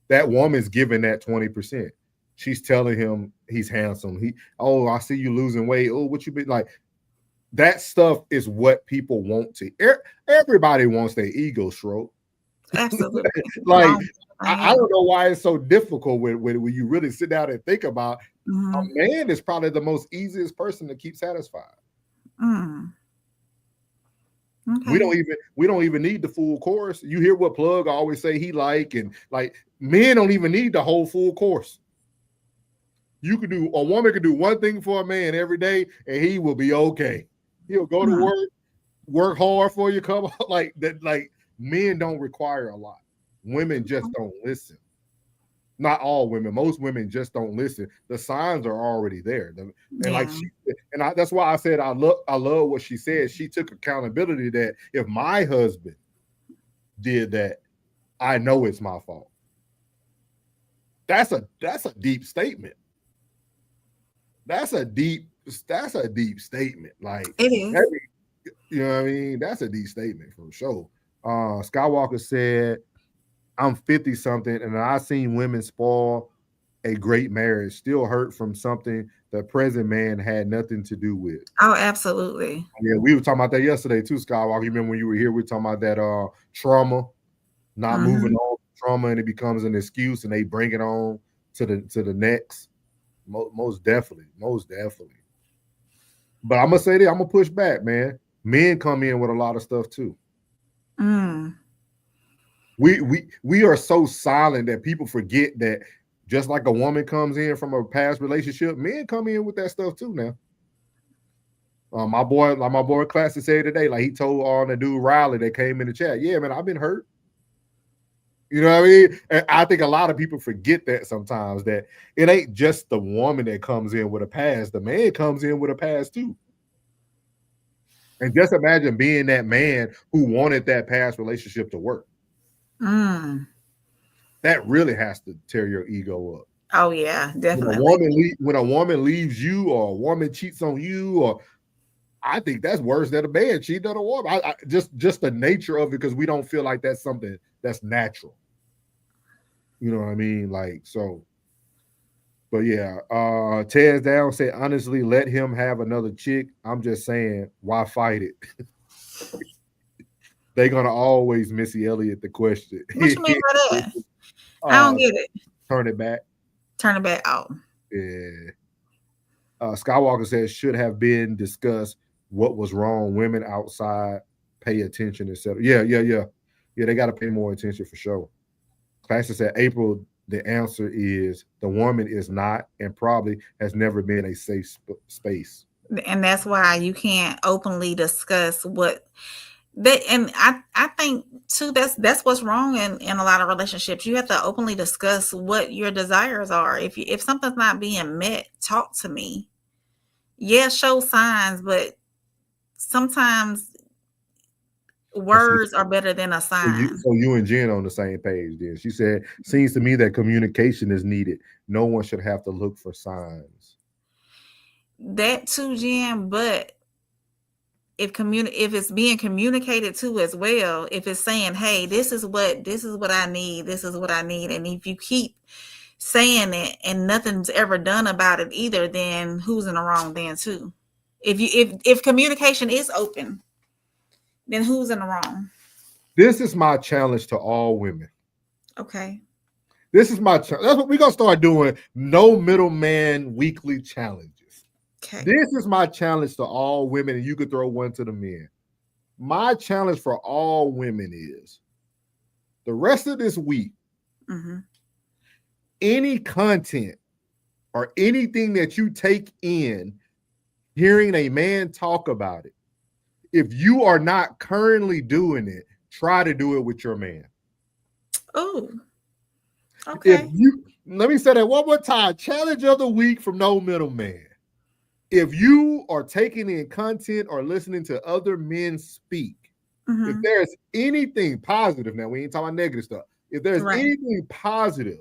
Speaker 2: that woman's giving that 20%. She's telling him he's handsome. I see you losing weight. Oh, what you been like? That stuff is what people want to. Everybody wants their ego stroked.
Speaker 4: Absolutely.
Speaker 2: I don't know why it's so difficult when you really sit down and think about. A man is probably the most easiest person to keep satisfied. Okay. We don't even need the full course. You hear what Plug always say he and men don't even need the whole full course. A woman could do one thing for a man every day and he will be okay. He'll go to work hard for you, come like that. Like, men don't require a lot. Women just don't listen. Not all women, most women just don't listen. The signs are already there. That's why I said I love what she said. She took accountability that if my husband did that, I know it's my fault. That's a deep statement. That's a deep statement. Like,
Speaker 4: it is.
Speaker 2: You know what I mean? That's a deep statement for sure. Skywalker said, I'm 50 something and I've seen women spoil a great marriage, still hurt from something the present man had nothing to do with.
Speaker 4: Oh, absolutely.
Speaker 2: Yeah, we were talking about that yesterday too, Skywalker. You remember when you were here, we were talking about that trauma, not moving on from trauma, and it becomes an excuse and they bring it on to the next. Most definitely. But I'm gonna say this, I'm gonna push back, man. Men come in with a lot of stuff too. We are so silent that people forget that just like a woman comes in from a past relationship, men come in with that stuff too now. My boy Classic said today, like he told on the dude Riley that came in the chat, yeah, man, I've been hurt. You know what I mean? And I think a lot of people forget that sometimes, that it ain't just the woman that comes in with a past. The man comes in with a past too. And just imagine being that man who wanted that past relationship to work. That really has to tear your ego up.
Speaker 4: Oh yeah, definitely.
Speaker 2: When a woman leaves you, or a woman cheats on you, or I think that's worse than a man cheating on a woman. Just the nature of it, because we don't feel like that's something that's natural. You know what I mean? Like, so. But yeah, Tez Down said, honestly, let him have another chick. I'm just saying, why fight it? They're gonna always Missy Elliott the question.
Speaker 4: What you mean by that? I don't get it.
Speaker 2: Turn it back.
Speaker 4: Turn it back out.
Speaker 2: Yeah. Skywalker says, should have been discussed what was wrong. Women outside pay attention, etc. Yeah. They got to pay more attention for sure. Classic said, April, the answer is the woman is not and probably has never been a safe space.
Speaker 4: And that's why you can't openly discuss what they, and I think too, that's what's wrong in a lot of relationships. You have to openly discuss what your desires are. If something's not being met, talk to me. Yeah, show signs, but sometimes words are better than a sign.
Speaker 2: So you and Jen on the same page then. She said, seems to me that communication is needed. No one should have to look for signs.
Speaker 4: That too, Jen, but if it's being communicated to as well, if it's saying, hey, this is what I need, and if you keep saying it and nothing's ever done about it either, then who's in the wrong then too? If communication is open, then who's in the wrong?
Speaker 2: This is my challenge to all women.
Speaker 4: Okay.
Speaker 2: This is my challenge. That's what we're gonna start doing. No middleman weekly challenges. Okay. This is my challenge to all women, and you could throw one to the men. My challenge for all women is the rest of this week, any content or anything that you take in, hearing a man talk about it, if you are not currently doing it, try to do it with your man.
Speaker 4: Oh, okay.
Speaker 2: Let me say that one more time. Challenge of the week from No Middleman. If you are taking in content or listening to other men speak, if there's anything positive, now we ain't talking about negative stuff. If there's anything positive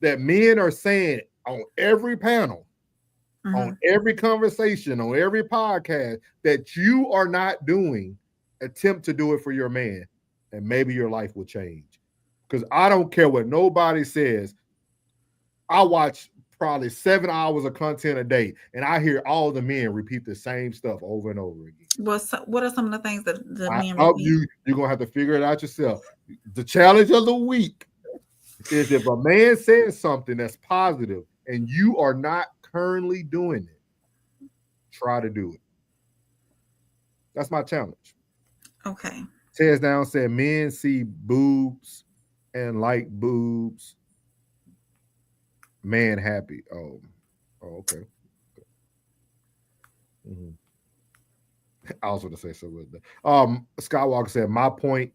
Speaker 2: that men are saying on every panel, on every conversation, on every podcast that you are not doing, attempt to do it for your man, and maybe your life will change. Because I don't care what nobody says. I watch probably 7 hours of content a day, and I hear all the men repeat the same stuff over and over again.
Speaker 4: What are some of the things that the men repeat?
Speaker 2: You're going to have to figure it out yourself. The challenge of the week is if a man says something that's positive and you are not currently doing it, try to do it. That's my challenge.
Speaker 4: Okay.
Speaker 2: Tez Down said, men see boobs and like boobs. Man happy. Oh, okay. I was going to say something. Skywalker said, my point,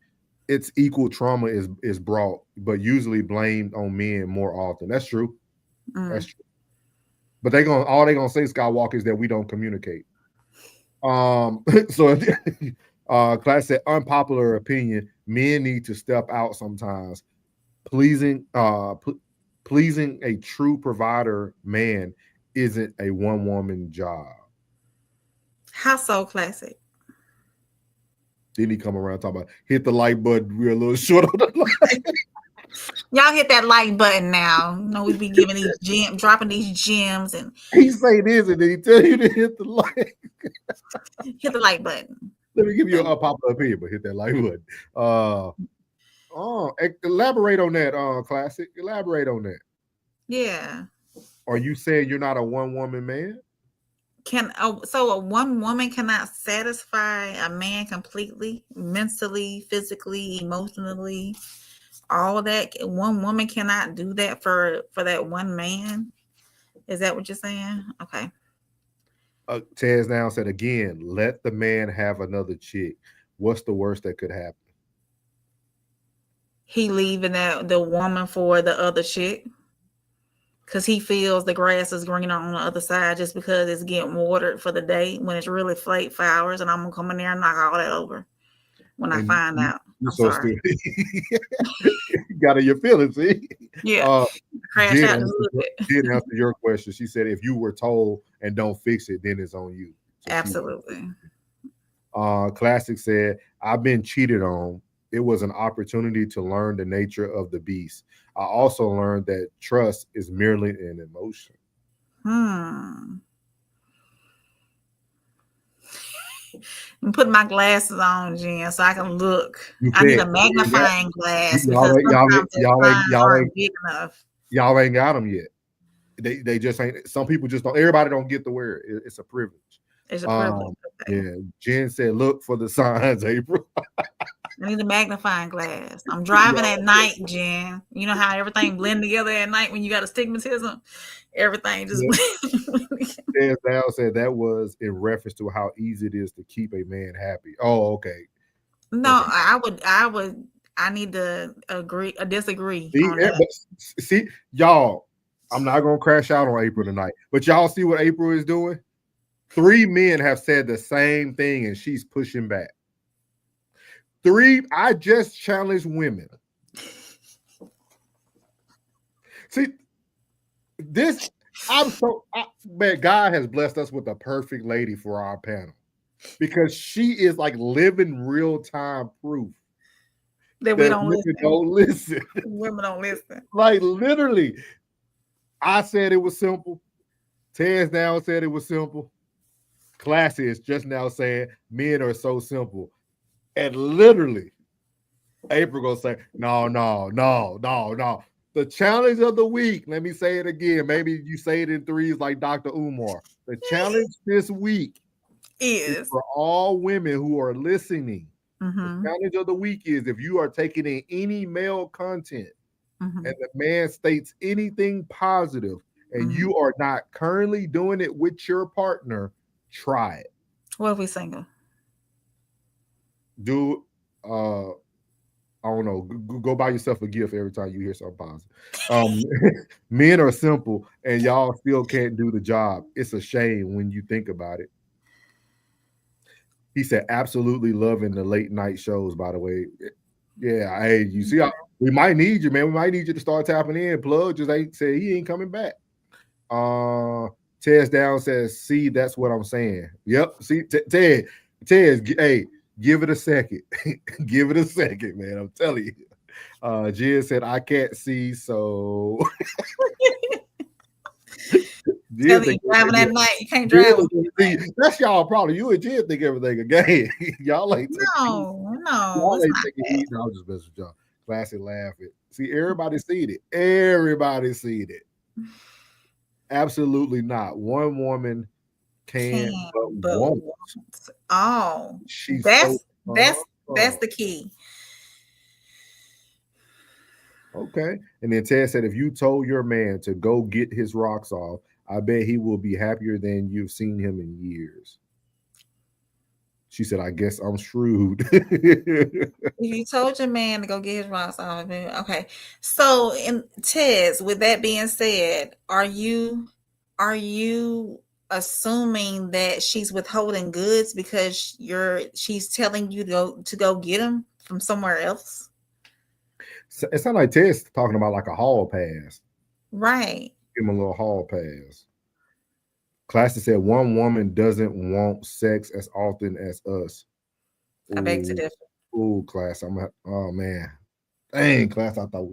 Speaker 2: it's equal trauma is brought, but usually blamed on men more often. That's true. That's true. But all they're gonna say, Skywalker, is that we don't communicate. So Class said, unpopular opinion, men need to step out sometimes. Pleasing a true provider man isn't a one-woman job.
Speaker 4: How so, Classic?
Speaker 2: Then he come around talking about hit the like button. We're a little short on the like.
Speaker 4: Y'all hit that like button now. You know, we be giving these dropping these gems, and
Speaker 2: he say this, and then he tell you to hit the like.
Speaker 4: Hit the like button.
Speaker 2: Let me give you an unpopular opinion, but hit that like button. Elaborate on that, Classic. Elaborate on that.
Speaker 4: Yeah.
Speaker 2: Are you saying you're not a one-woman man?
Speaker 4: So a one woman cannot satisfy a man completely, mentally, physically, emotionally, all that. One woman cannot do that for that one man. Is that what you're saying? Okay.
Speaker 2: Tez now said again, let the man have another chick. What's the worst that could happen?
Speaker 4: He leaving the woman for the other chick because he feels the grass is greener on the other side just because it's getting watered for the day when it's really flowers, and I'm gonna come in there and knock all that over when I find out.
Speaker 2: You're
Speaker 4: I'm
Speaker 2: so
Speaker 4: sorry.
Speaker 2: stupid. You got in your feelings, see?
Speaker 4: Yeah. Crash out
Speaker 2: Did answer your question. She said if you were told and don't fix it, then it's on you. So
Speaker 4: absolutely.
Speaker 2: Classic said, I've been cheated on. It was an opportunity to learn the nature of the beast. I also learned that trust is merely an emotion.
Speaker 4: I'm putting my glasses on, Jen, so I can look. I need a magnifying glass because sometimes aren't big enough.
Speaker 2: Y'all ain't got them yet. They just ain't. Some people just don't. Everybody don't get to wear it. It's a privilege.
Speaker 4: It's a privilege.
Speaker 2: Okay. Yeah. Jen said, "Look for the signs, April."
Speaker 4: I need a magnifying glass. I'm driving at night, Jen. You know how everything blend together at night when you got astigmatism? Everything just
Speaker 2: blends. Down said that was in reference to how easy it is to keep a man happy. Oh, okay.
Speaker 4: No, okay. I need to disagree on
Speaker 2: that. See, y'all, I'm not gonna crash out on April tonight, but y'all see what April is doing? 3 men have said the same thing, and she's pushing back. 3, I just challenge women. See, this, man, God has blessed us with a perfect lady for our panel because she is like living real-time proof
Speaker 4: that we don't
Speaker 2: listen.
Speaker 4: Women don't listen.
Speaker 2: Like literally, I said it was simple. Tez now said it was simple. Classy is just now saying men are so simple. And literally, April gonna say, no. The challenge of the week, let me say it again. Maybe you say it in threes like Dr. Umar. The challenge this week is for all women who are listening. The challenge of the week is if you are taking in any male content and the man states anything positive and you are not currently doing it with your partner, try it.
Speaker 4: What if we single?
Speaker 2: Do I don't know. Go buy yourself a gift every time you hear something positive. Men are simple, and y'all still can't do the job. It's a shame when you think about it. He said, absolutely loving the late night shows, by the way. Yeah, hey, you see, we might need you, man. We might need you to start tapping in. Plug just ain't said he ain't coming back. Tez down says, see, that's what I'm saying. Yep. See, Tez, hey, give it a second. Give it a second, man. I'm telling you. Jen said, I can't see, so
Speaker 4: you driving at night, you can't drive.
Speaker 2: That's y'all problem. You and Jen think everything a game. Y'all ain't
Speaker 4: no.
Speaker 2: Y'all ain't taking heat. No, I'll just mess with y'all. Classic laughing. See, everybody seen it. Everybody seen it. Absolutely not. One woman can but won't.
Speaker 4: Oh, that's the key.
Speaker 2: Okay. And then Ted said, if you told your man to go get his rocks off, I bet he will be happier than you've seen him in years. She said, I guess I'm shrewd.
Speaker 4: If you told your man to go get his rocks off, okay. So, in Tez, with that being said, are you assuming that she's withholding goods because she's telling you to go get them from somewhere else?
Speaker 2: It sounds like Ted's talking about like a hall pass.
Speaker 4: Right.
Speaker 2: Give him a little hall pass. Classy said one woman doesn't want sex as often as us.
Speaker 4: I beg to differ.
Speaker 2: Ooh, Class. Oh man. Dang, Class. I thought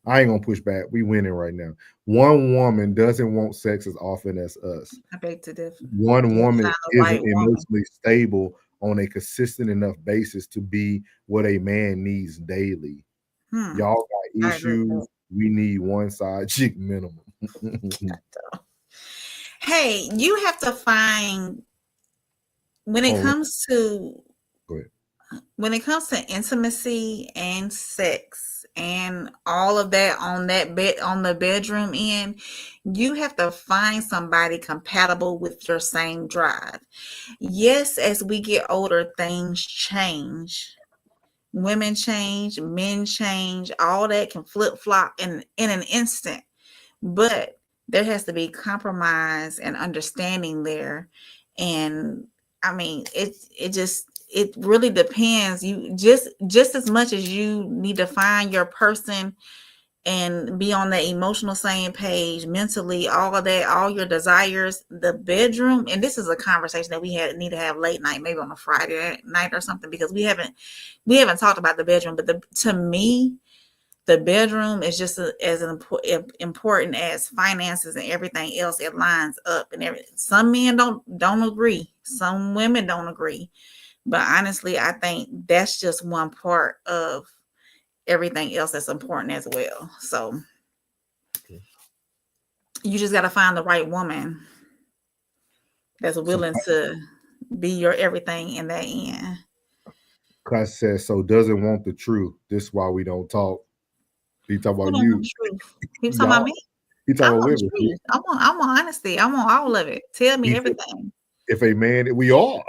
Speaker 2: I ain't gonna push back. We winning right now. One woman doesn't want sex as often as us.
Speaker 4: I beg to differ.
Speaker 2: One woman isn't emotionally stable on a consistent enough basis to be what a man needs daily. Y'all got issues. We need one side chick minimum.
Speaker 4: Hey, you have to find when it comes to
Speaker 2: Go ahead.
Speaker 4: when it comes to intimacy and sex and all of that on the bedroom end, you have to find somebody compatible with your same drive. Yes, as we get older, things change. Women change, men change, all that can flip-flop in an instant. But there has to be compromise and understanding there. And I mean, it really depends. You just as much as you need to find your person and be on the emotional same page, mentally, all of that, all your desires, the bedroom. And this is a conversation that need to have late night, maybe on a Friday night or something, because we haven't talked about the bedroom. But to me, the bedroom is just as important as finances and everything else. It lines up, and some men don't agree. Some women don't agree. But honestly, I think that's just one part of everything else that's important as well. So you just got to find the right woman that's willing to be your everything in that end.
Speaker 2: Class says, so doesn't want the truth. This is why we don't talk. He talking about you.
Speaker 4: He talking about me?
Speaker 2: He talking about women.
Speaker 4: I want honesty. I want all of it. Tell me everything.
Speaker 2: If a man, we are.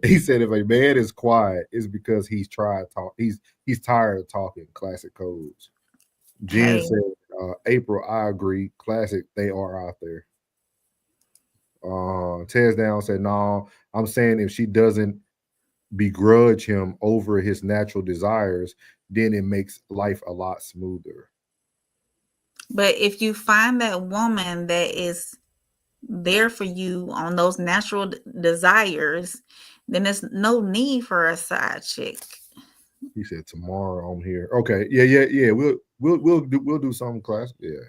Speaker 2: He said, if a man is quiet, it's because he's tired of talking. Classic codes. Jen said, April, I agree. Classic, they are out there. Tez Down said, no, I'm saying if she doesn't begrudge him over his natural desires, then it makes life a lot smoother.
Speaker 4: But if you find that woman that is there for you on those natural desires, then there's no need for a side chick.
Speaker 2: He said tomorrow I'm here. Okay, yeah. We'll do something, class. Yeah.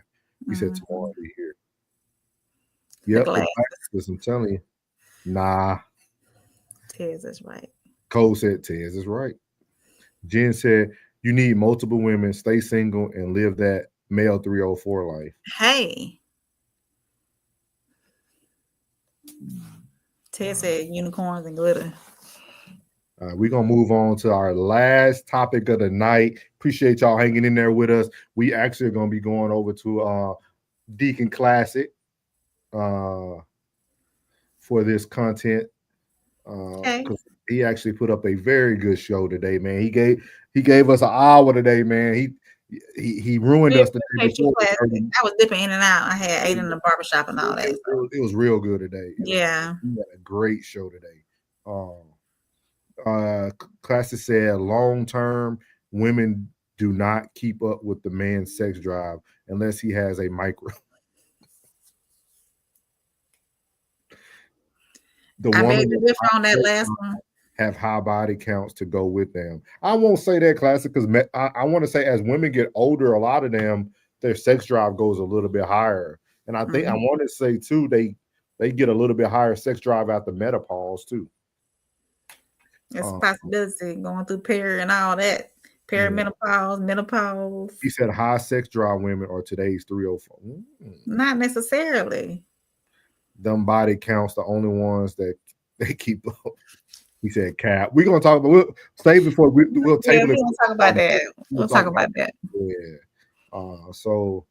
Speaker 2: He said tomorrow I'll be here. Yep. I'm telling you. Nah.
Speaker 4: Tez is right.
Speaker 2: Cole said Tez is right. Jen said you need multiple women, stay single, and live that male 304 life.
Speaker 4: Hey. Tez said unicorns and glitter.
Speaker 2: We're going to move on to our last topic of the night. Appreciate y'all hanging in there with us. We actually are going to be going over to Deacon Classic for this content. Because he actually put up a very good show today, man. He gave us an hour today, man. He ruined us the day before.
Speaker 4: I was dipping in and out. I had ate in the barbershop and all that.
Speaker 2: It was real good today.
Speaker 4: Yeah.
Speaker 2: He had a great show today. Classic said long term women do not keep up with the man's sex drive unless he has a micro.
Speaker 4: I made the difference on that last one.
Speaker 2: Have high body counts to go with them. I won't say that, Classic, because I want to say as women get older, a lot of them, their sex drive goes a little bit higher. And I think I want to say too, they get a little bit higher sex drive after menopause too.
Speaker 4: It's a possibility going through peri and all that. Perimenopause, menopause.
Speaker 2: He said high sex drive women are today's 304.
Speaker 4: Not necessarily.
Speaker 2: Them body counts the only ones that they keep up. He said cap. We're gonna talk about we'll stay before we'll table it.
Speaker 4: We'll talk about that. We'll talk about that.
Speaker 2: Yeah. So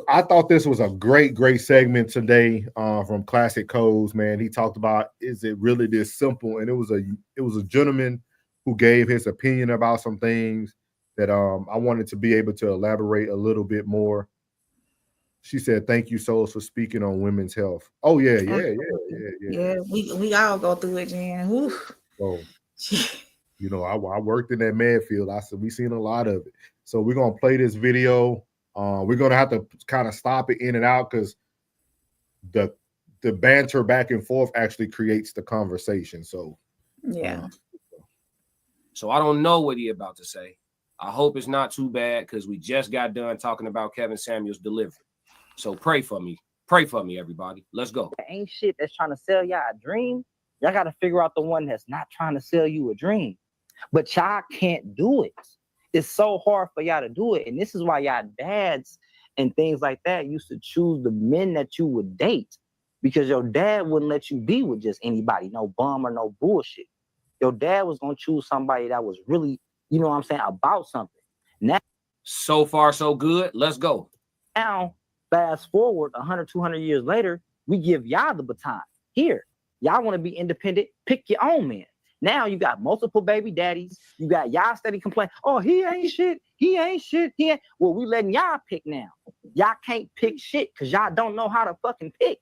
Speaker 2: I thought this was a great segment today from Classic Codes, man. He talked about, is it really this simple? And it was a gentleman who gave his opinion about some things that I wanted to be able to elaborate a little bit more. She said, thank you, Souls, for speaking on women's health. Oh, yeah.
Speaker 4: Yeah, we all go through it, Jan.
Speaker 2: So, I worked in that med field. I said, we seen a lot of it. So we're going to play this video. We're going to have to kind of stop it in and out because the banter back and forth actually creates the conversation. So,
Speaker 4: yeah.
Speaker 10: So I don't know what he about to say. I hope it's not too bad because we just got done talking about Kevin Samuels' delivery. So pray for me. Pray for me, everybody. Let's go.
Speaker 11: Ain't shit that's trying to sell y'all a dream. Y'all got to figure out the one that's not trying to sell you a dream. But y'all can't do it. It's so hard for y'all to do it. And this is why y'all dads and things like that used to choose the men that you would date because your dad wouldn't let you be with just anybody, no bum or no bullshit. Your dad was going to choose somebody that was really, you know what I'm saying, about something. Now,
Speaker 10: so far, so good. Let's go.
Speaker 11: Now, fast forward 100, 200 years later, we give y'all the baton. Here, y'all want to be independent, pick your own man. Now you got multiple baby daddies. You got y'all steady complaining, oh, he ain't shit, he ain't shit, he ain't. Well, we letting y'all pick now. Y'all can't pick shit because y'all don't know how to fucking pick.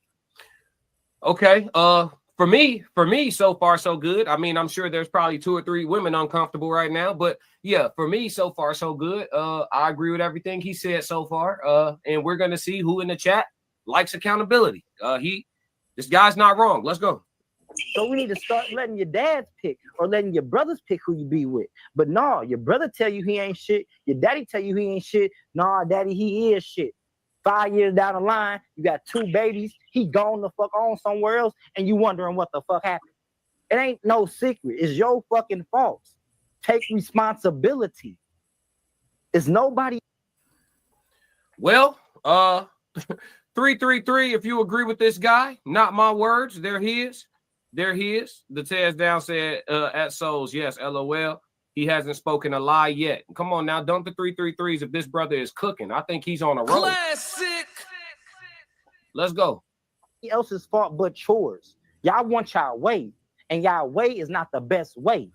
Speaker 10: Okay. For me, so far, so good. I mean, I'm sure there's probably 2 or 3 women uncomfortable right now, but yeah, for me, so far, so good. I agree with everything he said so far. And we're gonna see who in the chat likes accountability. This guy's not wrong. Let's go.
Speaker 11: So we need to start letting your dads pick or letting your brothers pick who you be with. But no, your brother tell you he ain't shit. Your daddy tell you he ain't shit. Nah, daddy, he is shit. 5 years down the line, you got 2 babies. He gone the fuck on somewhere else, and you wondering what the fuck happened. It ain't no secret. It's your fucking fault. Take responsibility. It's nobody.
Speaker 10: Well, 333. If you agree with this guy, not my words. They're his. They're his. The tears down said at Souls, yes, LOL. He hasn't spoken a lie yet. Come on now, dump the 333s if this brother is cooking. I think he's on a roll.
Speaker 12: Classic.
Speaker 10: Let's go.
Speaker 11: Else's fault but yours. Y'all want y'all way, and y'all way is not the best way.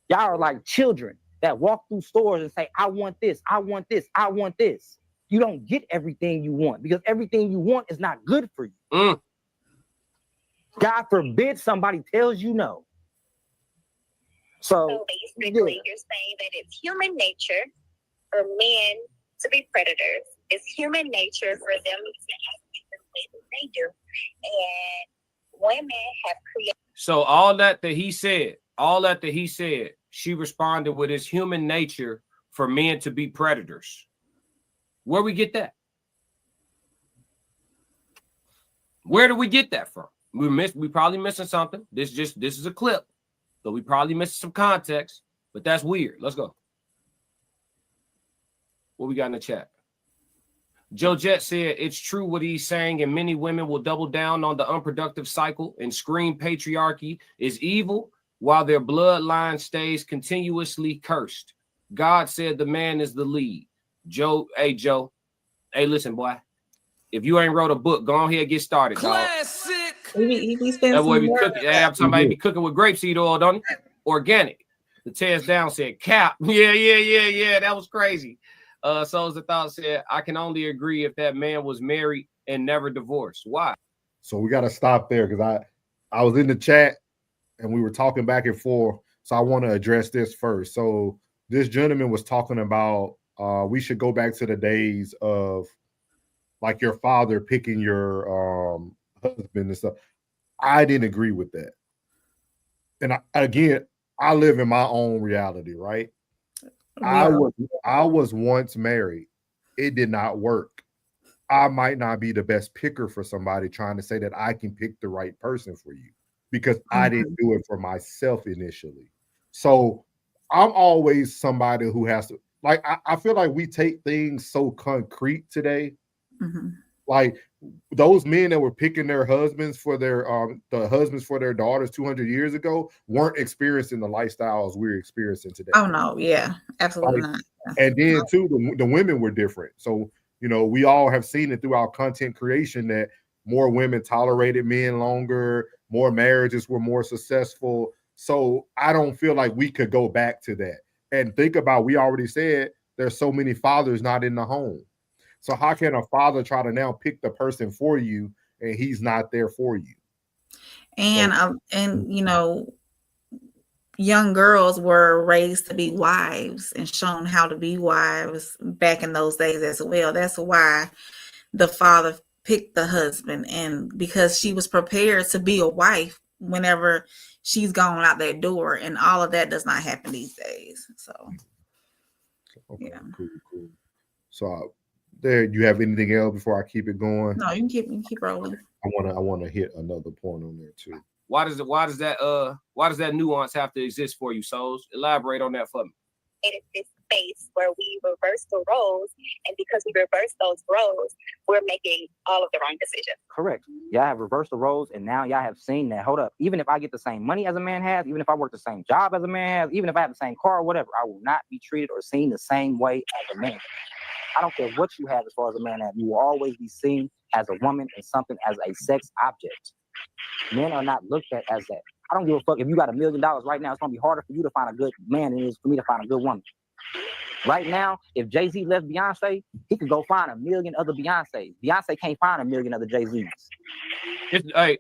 Speaker 11: Y'all are like children that walk through stores and say, I want this, I want this, I want this. You don't get everything you want because everything you want is not good for you. God forbid somebody tells you no. So
Speaker 13: basically, you're saying that it's human nature for men to be predators. It's human nature for them to act the way that they do. And women have created.
Speaker 10: So all that he said, she responded with his human nature for men to be predators. Where we get that? Where do we get that from? We probably missing something. This is a clip, so we probably missing some context, but that's weird. Let's go. What we got in the chat? Joe Jet said it's true what he's saying, and many women will double down on the unproductive cycle and scream patriarchy is evil while their bloodline stays continuously cursed. God said the man is the lead. Joe, hey, listen, boy. If you ain't wrote a book, go on here and get started, dog.
Speaker 4: He be spending
Speaker 10: That boy be
Speaker 4: some
Speaker 10: cooking. Yeah, I'm talking about he be cooking with grapeseed oil, don't he? Organic. The tears down said cap. Yeah. That was crazy. Souls of Thought said, I can only agree if that man was married and never divorced. Why?
Speaker 2: So we got to stop there because I was in the chat and we were talking back and forth. So I want to address this first. So this gentleman was talking about we should go back to the days of like your father picking your husband and stuff. I didn't agree with that. And I live in my own reality, right? Yeah. I was once married. It did not work. I might not be the best picker for somebody trying to say that I can pick the right person for you because I didn't do it for myself initially. So I'm always somebody who has to, like, I feel like we take things so concrete today. Like those men that were picking their husbands for their the husbands for their daughters 200 years ago weren't experiencing the lifestyles we're experiencing today.
Speaker 4: Oh no, yeah, absolutely not.
Speaker 2: And then too, the women were different. So we all have seen it through our content creation that more women tolerated men longer, more marriages were more successful. So I don't feel like we could go back to that. And think about, we already said there's so many fathers not in the home. So how can a father try to now pick the person for you and he's not there for you?
Speaker 4: And young girls were raised to be wives and shown how to be wives back in those days as well. That's why the father picked the husband, and because she was prepared to be a wife whenever she's gone out that door, and all of that does not happen these days. So
Speaker 2: okay,
Speaker 4: yeah,
Speaker 2: cool. So there, you have anything else before I keep it going?
Speaker 4: No, you can keep rolling.
Speaker 2: I want to hit another point on there too.
Speaker 10: Why does that nuance have to exist for you, Souls? Elaborate on that for me.
Speaker 13: It is this space where we reverse the roles, and because we reverse those roles, we're making all of the wrong decisions.
Speaker 11: Correct. Y'all have reversed the roles, and now y'all have seen that. Hold up. Even if I get the same money as a man has, even if I work the same job as a man has, even if I have the same car or whatever, I will not be treated or seen the same way as a man. I don't care what you have as far as a man has. You will always be seen as a woman and something as a sex object. Men are not looked at as that. I don't give a fuck if you got $1 million right now. It's gonna be harder for you to find a good man than it is for me to find a good woman. Right now, if Jay-Z left Beyonce, he could go find 1 million other Beyoncés. Beyonce can't find 1 million other Jay-Z's.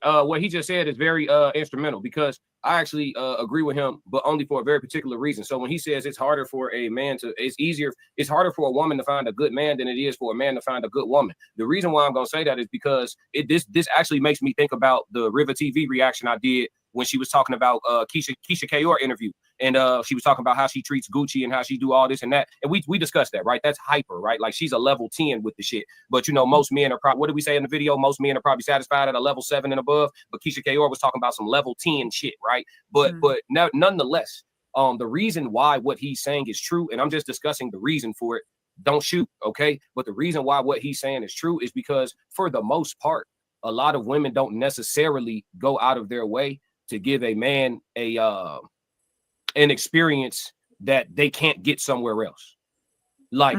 Speaker 10: What he just said is very instrumental, because I actually agree with him, but only for a very particular reason. So when he says it's harder for a man to, it's harder for a woman to find a good man than it is for a man to find a good woman. The reason why I'm going to say that is because this actually makes me think about the River TV reaction I did when she was talking about Keisha Kaur interview. And she was talking about how she treats Gucci and how she do all this and that. And we discussed that, right? That's hyper, right? Like, she's a level 10 with the shit. But, you know, most men are probably, what did we say in the video? Most men are probably satisfied at a level 7 and above. But Keisha Kaur was talking about some level 10 shit, right? But nonetheless, the reason why what he's saying is true, and I'm just discussing the reason for it. Don't shoot, okay? But the reason why what he's saying is true is because, for the most part, a lot of women don't necessarily go out of their way to give a man an experience that they can't get somewhere else. Like,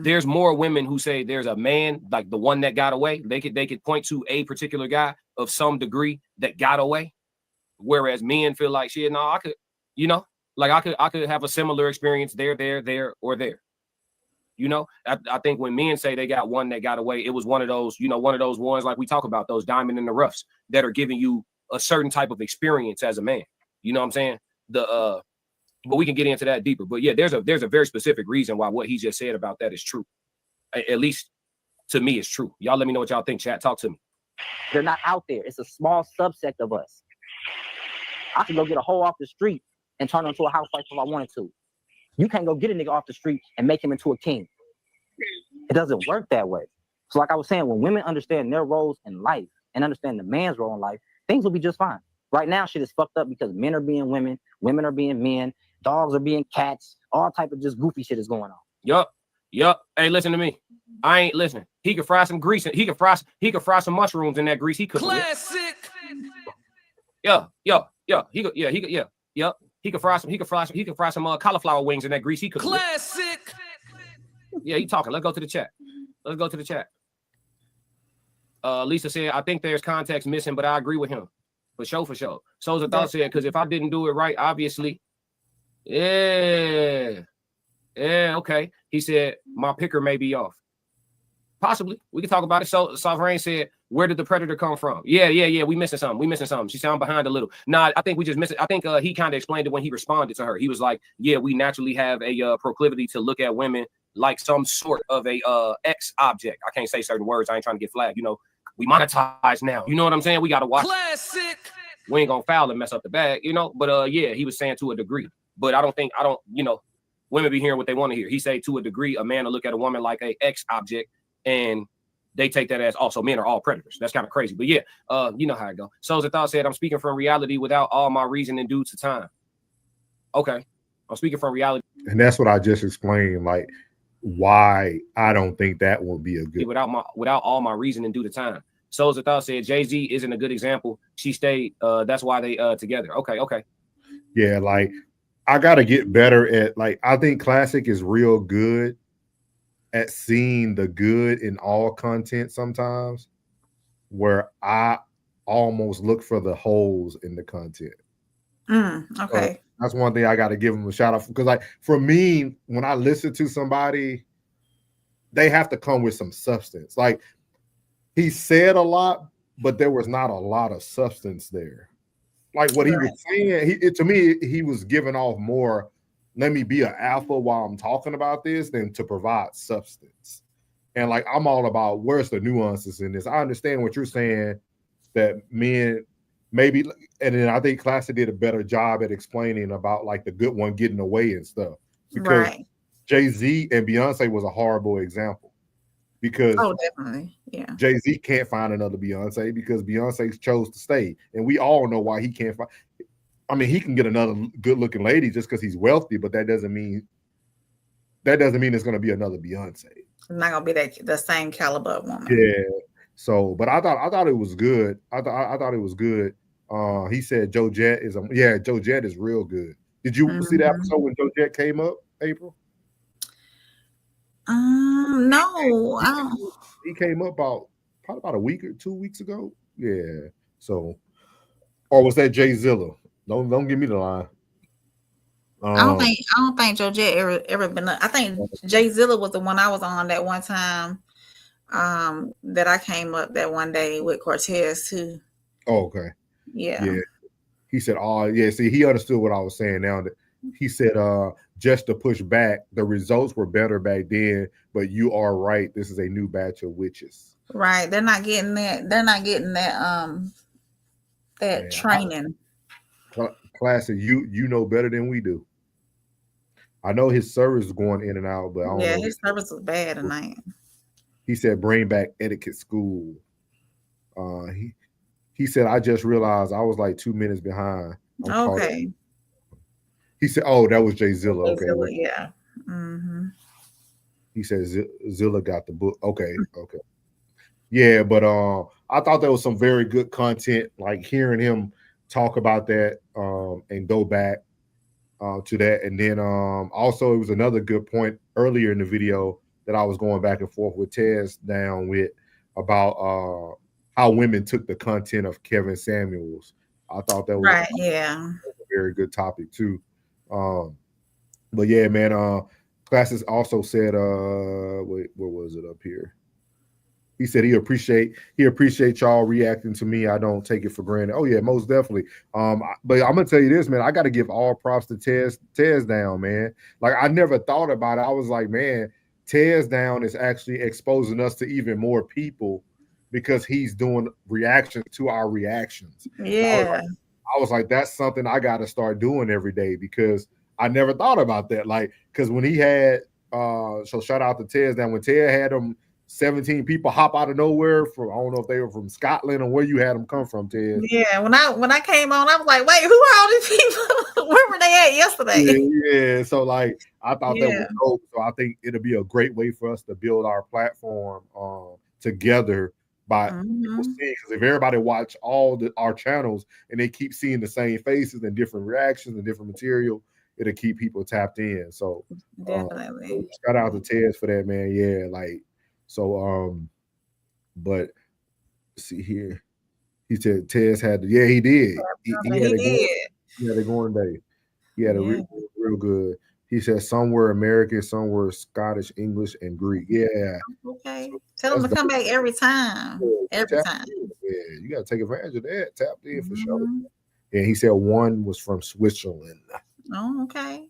Speaker 10: there's more women who say there's a man, like the one that got away. They could point to a particular guy of some degree that got away, whereas men feel like, shit, no, I could, you know, like I could have a similar experience there, or there. You know, I think when men say they got one that got away, it was one of those, you know, one of those ones like we talk about, those diamond in the roughs that are giving you a certain type of experience as a man. You know what I'm saying? But we can get into that deeper. But yeah, there's a very specific reason why what he just said about that is true. At least to me, it's true. Y'all let me know what y'all think, chat. Talk to me.
Speaker 11: They're not out there. It's a small subsect of us. I could go get a hoe off the street and turn her into a housewife if I wanted to. You can't go get a nigga off the street and make him into a king. It doesn't work that way. So like I was saying, when women understand their roles in life and understand the man's role in life, things will be just fine. Right now, shit is fucked up because men are being women, women are being men, dogs are being cats, all type of just goofy shit is going on.
Speaker 10: Yup. Hey, listen to me. I ain't listening. He could fry some grease. He could fry some mushrooms in that grease. He could.
Speaker 12: Classic.
Speaker 10: Yeah. He could fry some cauliflower wings in that grease. He could.
Speaker 12: Classic.
Speaker 10: Yeah, he talking. Let's go to the chat. Lisa said, I think there's context missing, but I agree with him. For sure. Souls of Thought said, because if I didn't do it right, obviously. Yeah, okay. He said, my picker may be off. Possibly. We can talk about it. So Sovereign said, where did the predator come from? Yeah. We missing something. She said, I'm behind a little. Nah, I think we just missed it. I think he kind of explained it when he responded to her. He was like, yeah, we naturally have a proclivity to look at women like some sort of a X object. I can't say certain words. I ain't trying to get flagged. You know, we monetize now. You know what I'm saying? We got to watch.
Speaker 12: Classic.
Speaker 10: We ain't gonna foul and mess up the bag, you know. But yeah, he was saying to a degree. But I don't, you know, women be hearing what they want to hear. He say to a degree, a man will look at a woman like a X object, and they take that as also men are all predators. That's kind of crazy. But yeah, you know how it go. Souls of Thought said, I'm speaking from reality without all my reasoning due to time. Okay. I'm speaking from reality.
Speaker 2: And that's what I just explained, like why I don't think that will be a good
Speaker 10: without all my reasoning due to time. Souls of Thought said Jay-Z isn't a good example. She stayed, that's why they together. Okay.
Speaker 2: Yeah, like I gotta get better at, like, I think Classic is real good at seeing the good in all content sometimes, where I almost look for the holes in the content.
Speaker 4: Okay.
Speaker 2: That's one thing I got to give him a shout out for, because like for me, when I listen to somebody, they have to come with some substance. Like he said a lot, but there was not a lot of substance there. Like what he was saying, to me, he was giving off more, let me be an alpha while I'm talking about this, than to provide substance. And like, I'm all about where's the nuances in this. I understand what you're saying, that men maybe, and then I think Classic did a better job at explaining about like the good one getting away and stuff. Because Jay-Z and Beyonce was a horrible example. Because
Speaker 4: definitely, yeah,
Speaker 2: Jay-Z can't find another Beyonce because Beyonce chose to stay, and we all know why he can't find. I mean, he can get another good-looking lady just because he's wealthy, but that doesn't mean that doesn't mean it's going to be another Beyonce.
Speaker 4: It's not gonna be the same caliber of woman.
Speaker 2: Yeah. So, but I thought it was good. I thought it was good. He said Joe Jett is Joe Jett is real good. Did you see the episode when Joe Jett came up, April?
Speaker 4: No, I don't.
Speaker 2: He came up probably about a week or 2 weeks ago. Yeah. So, or was that Jay Zilla? Don't give me the line.
Speaker 4: I don't think Joe Jett ever been. I think Jay Zilla was the one I was on that one time. That I came up that one day with Cortez too.
Speaker 2: Oh, okay.
Speaker 4: Yeah.
Speaker 2: He said, "Oh, yeah." See, he understood what I was saying now. He said, just to push back, the results were better back then, but you are right. This is a new batch of witches.
Speaker 4: Right. They're not getting that. They're not getting that. That training.
Speaker 2: Classic. You know better than we do. I know his service is going in and out, but I don't know.
Speaker 4: His service was bad tonight.
Speaker 2: He said, "Bring back etiquette school." He said, "I just realized I was like 2 minutes behind."
Speaker 4: Okay.
Speaker 2: He said, "Oh, that was Jay Zilla." Okay.
Speaker 4: Zilla, yeah. Mm-hmm.
Speaker 2: He said Zilla got the book. Okay. Yeah, but I thought there was some very good content, like hearing him talk about that and go back to that. And then also it was another good point earlier in the video that I was going back and forth with Tez down with about how women took the content of Kevin Samuels. I thought that was a very good topic too. But yeah, man, Classes also said, wait, where was it up here? He said he appreciate y'all reacting to me. I don't take it for granted. Oh yeah, most definitely. But I'm gonna tell you this, man. I got to give all props to Tez down, man. Like I never thought about it. I was like, man, Tez down is actually exposing us to even more people because he's doing reactions to our reactions.
Speaker 4: Yeah.
Speaker 2: I was like, that's something I got to start doing every day because I never thought about that. Like, because when he had, so shout out to Tez down when Ted had them 17 people hop out of nowhere from, I don't know if they were from Scotland or where you had them come from, Ted.
Speaker 4: Yeah, when I came on, I was like, wait, who are all these people? Where were they at yesterday?
Speaker 2: Yeah. So like I thought that was dope. So I think it'll be a great way for us to build our platform together by people seeing, because if everybody watch all our channels and they keep seeing the same faces and different reactions and different material, it'll keep people tapped in. So
Speaker 4: definitely
Speaker 2: shout out to Tez for that, man. Yeah, like so but see here, he said Tez had he did. He had a going day. He had a real good. He said somewhere American, somewhere Scottish, English, and Greek. Yeah.
Speaker 4: Okay. Tell them to come back every time. Every time.
Speaker 2: Yeah, you gotta take advantage of that. Tapped in for sure. And he said one was from Switzerland.
Speaker 4: Oh, okay.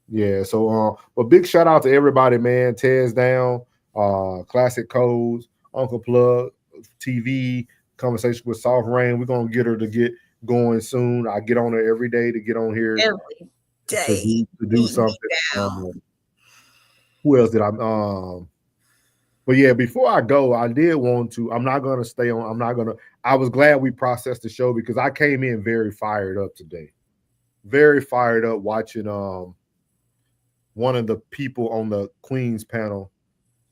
Speaker 2: Yeah, so but big shout out to everybody, man. Tez down, Classic Codes, Uncle Plug, TV, Conversation with Soft Rain. We're gonna get her to get going soon. I get on her every day to get on here
Speaker 4: every day
Speaker 2: to do something. Who else did I but yeah, before I go, I did want to. I'm not gonna stay on. I was glad we processed the show because I came in very fired up today. Very fired up watching one of the people on the Queen's panel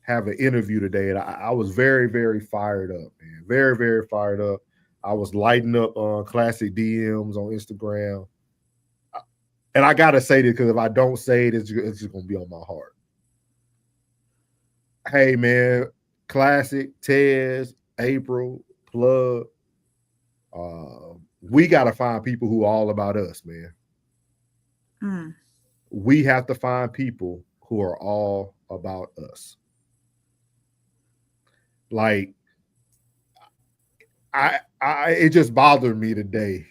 Speaker 2: have an interview today. And I was very, very fired up, man. Very, very fired up. I was lighting up classic DMs on Instagram. And I gotta say this because if I don't say it, it's just gonna be on my heart. Hey man, Classic, Tez, April, Plug. We gotta find people who are all about us, man. We have to find people who are all about us. Like it just bothered me today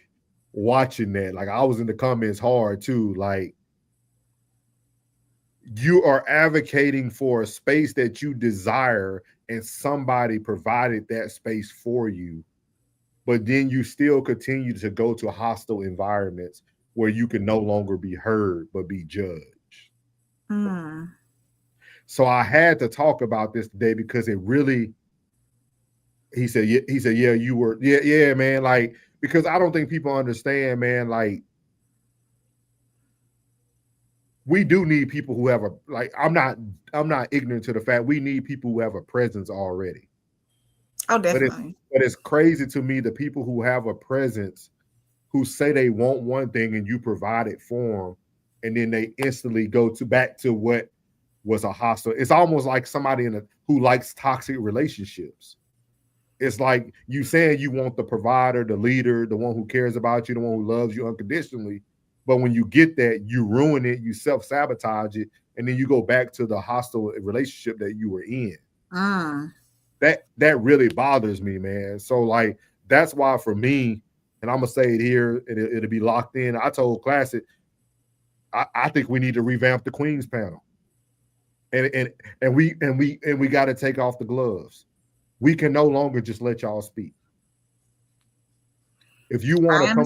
Speaker 2: watching that. Like I was in the comments hard too. Like you are advocating for a space that you desire and somebody provided that space for you, but then you still continue to go to hostile environments where you can no longer be heard but be judged. So I had to talk about this today because it really, he said, yeah, you were, yeah, man, like, because I don't think people understand, man, like, we do need people who have a I'm not ignorant to the fact we need people who have a presence already.
Speaker 4: Oh, definitely.
Speaker 2: But it's crazy to me the people who have a presence who say they want one thing and you provide it for them, and then they instantly go back to what was a hostile. It's almost like somebody who likes toxic relationships. It's like you saying you want the provider, the leader, the one who cares about you, the one who loves you unconditionally. But when you get that, you ruin it, you self-sabotage it, and then you go back to the hostile relationship that you were in. That really bothers me, man. So like that's why for me, and I'm gonna say it here, it'll be locked in. I told Classic, I think we need to revamp the Queens panel. And we got to take off the gloves. We can no longer just let y'all speak. If you want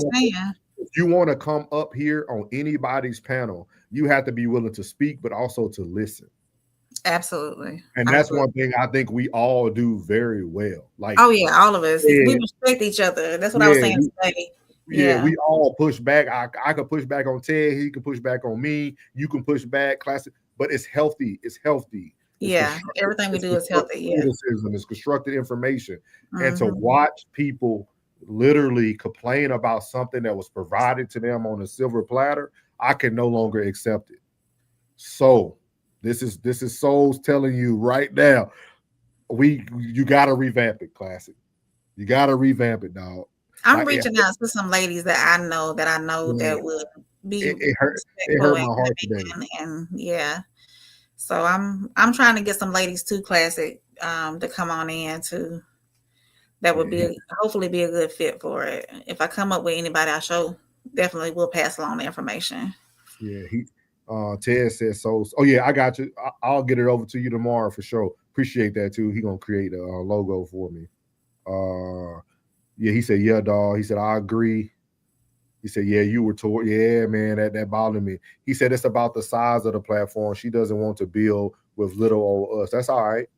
Speaker 2: to come up here on anybody's panel, you have to be willing to speak, but also to listen.
Speaker 4: Absolutely.
Speaker 2: And that's one thing I think we all do very well. Like,
Speaker 4: oh yeah, all of us. We respect each other. That's what I was saying today.
Speaker 2: Yeah, we all push back. I could push back on Ted. He can push back on me. You can push back, Classic. But it's healthy. It's healthy.
Speaker 4: Yeah, everything we do is healthy. Yeah,
Speaker 2: criticism is constructed information, and to watch people literally complain about something that was provided to them on a silver platter, I can no longer accept it. So this is Souls telling you right now, you got to revamp it, Classic. You got to revamp it, dog.
Speaker 4: I'm reaching out to some ladies that I know that would be.
Speaker 2: It hurt my heart today.
Speaker 4: And yeah, so I'm trying to get some ladies too, Classic, to come on in too. That would hopefully be a good fit for it. If I come up with anybody, I definitely will pass along the information.
Speaker 2: Yeah, Ted says so. Oh yeah, I got you. I'll get it over to you tomorrow for sure. Appreciate that too. He gonna create a logo for me. Yeah, he said, yeah, dog. He said, I agree. He said, yeah, you were toward. Yeah, man, that bothered me. He said, it's about the size of the platform. She doesn't want to build with little old us. That's all right.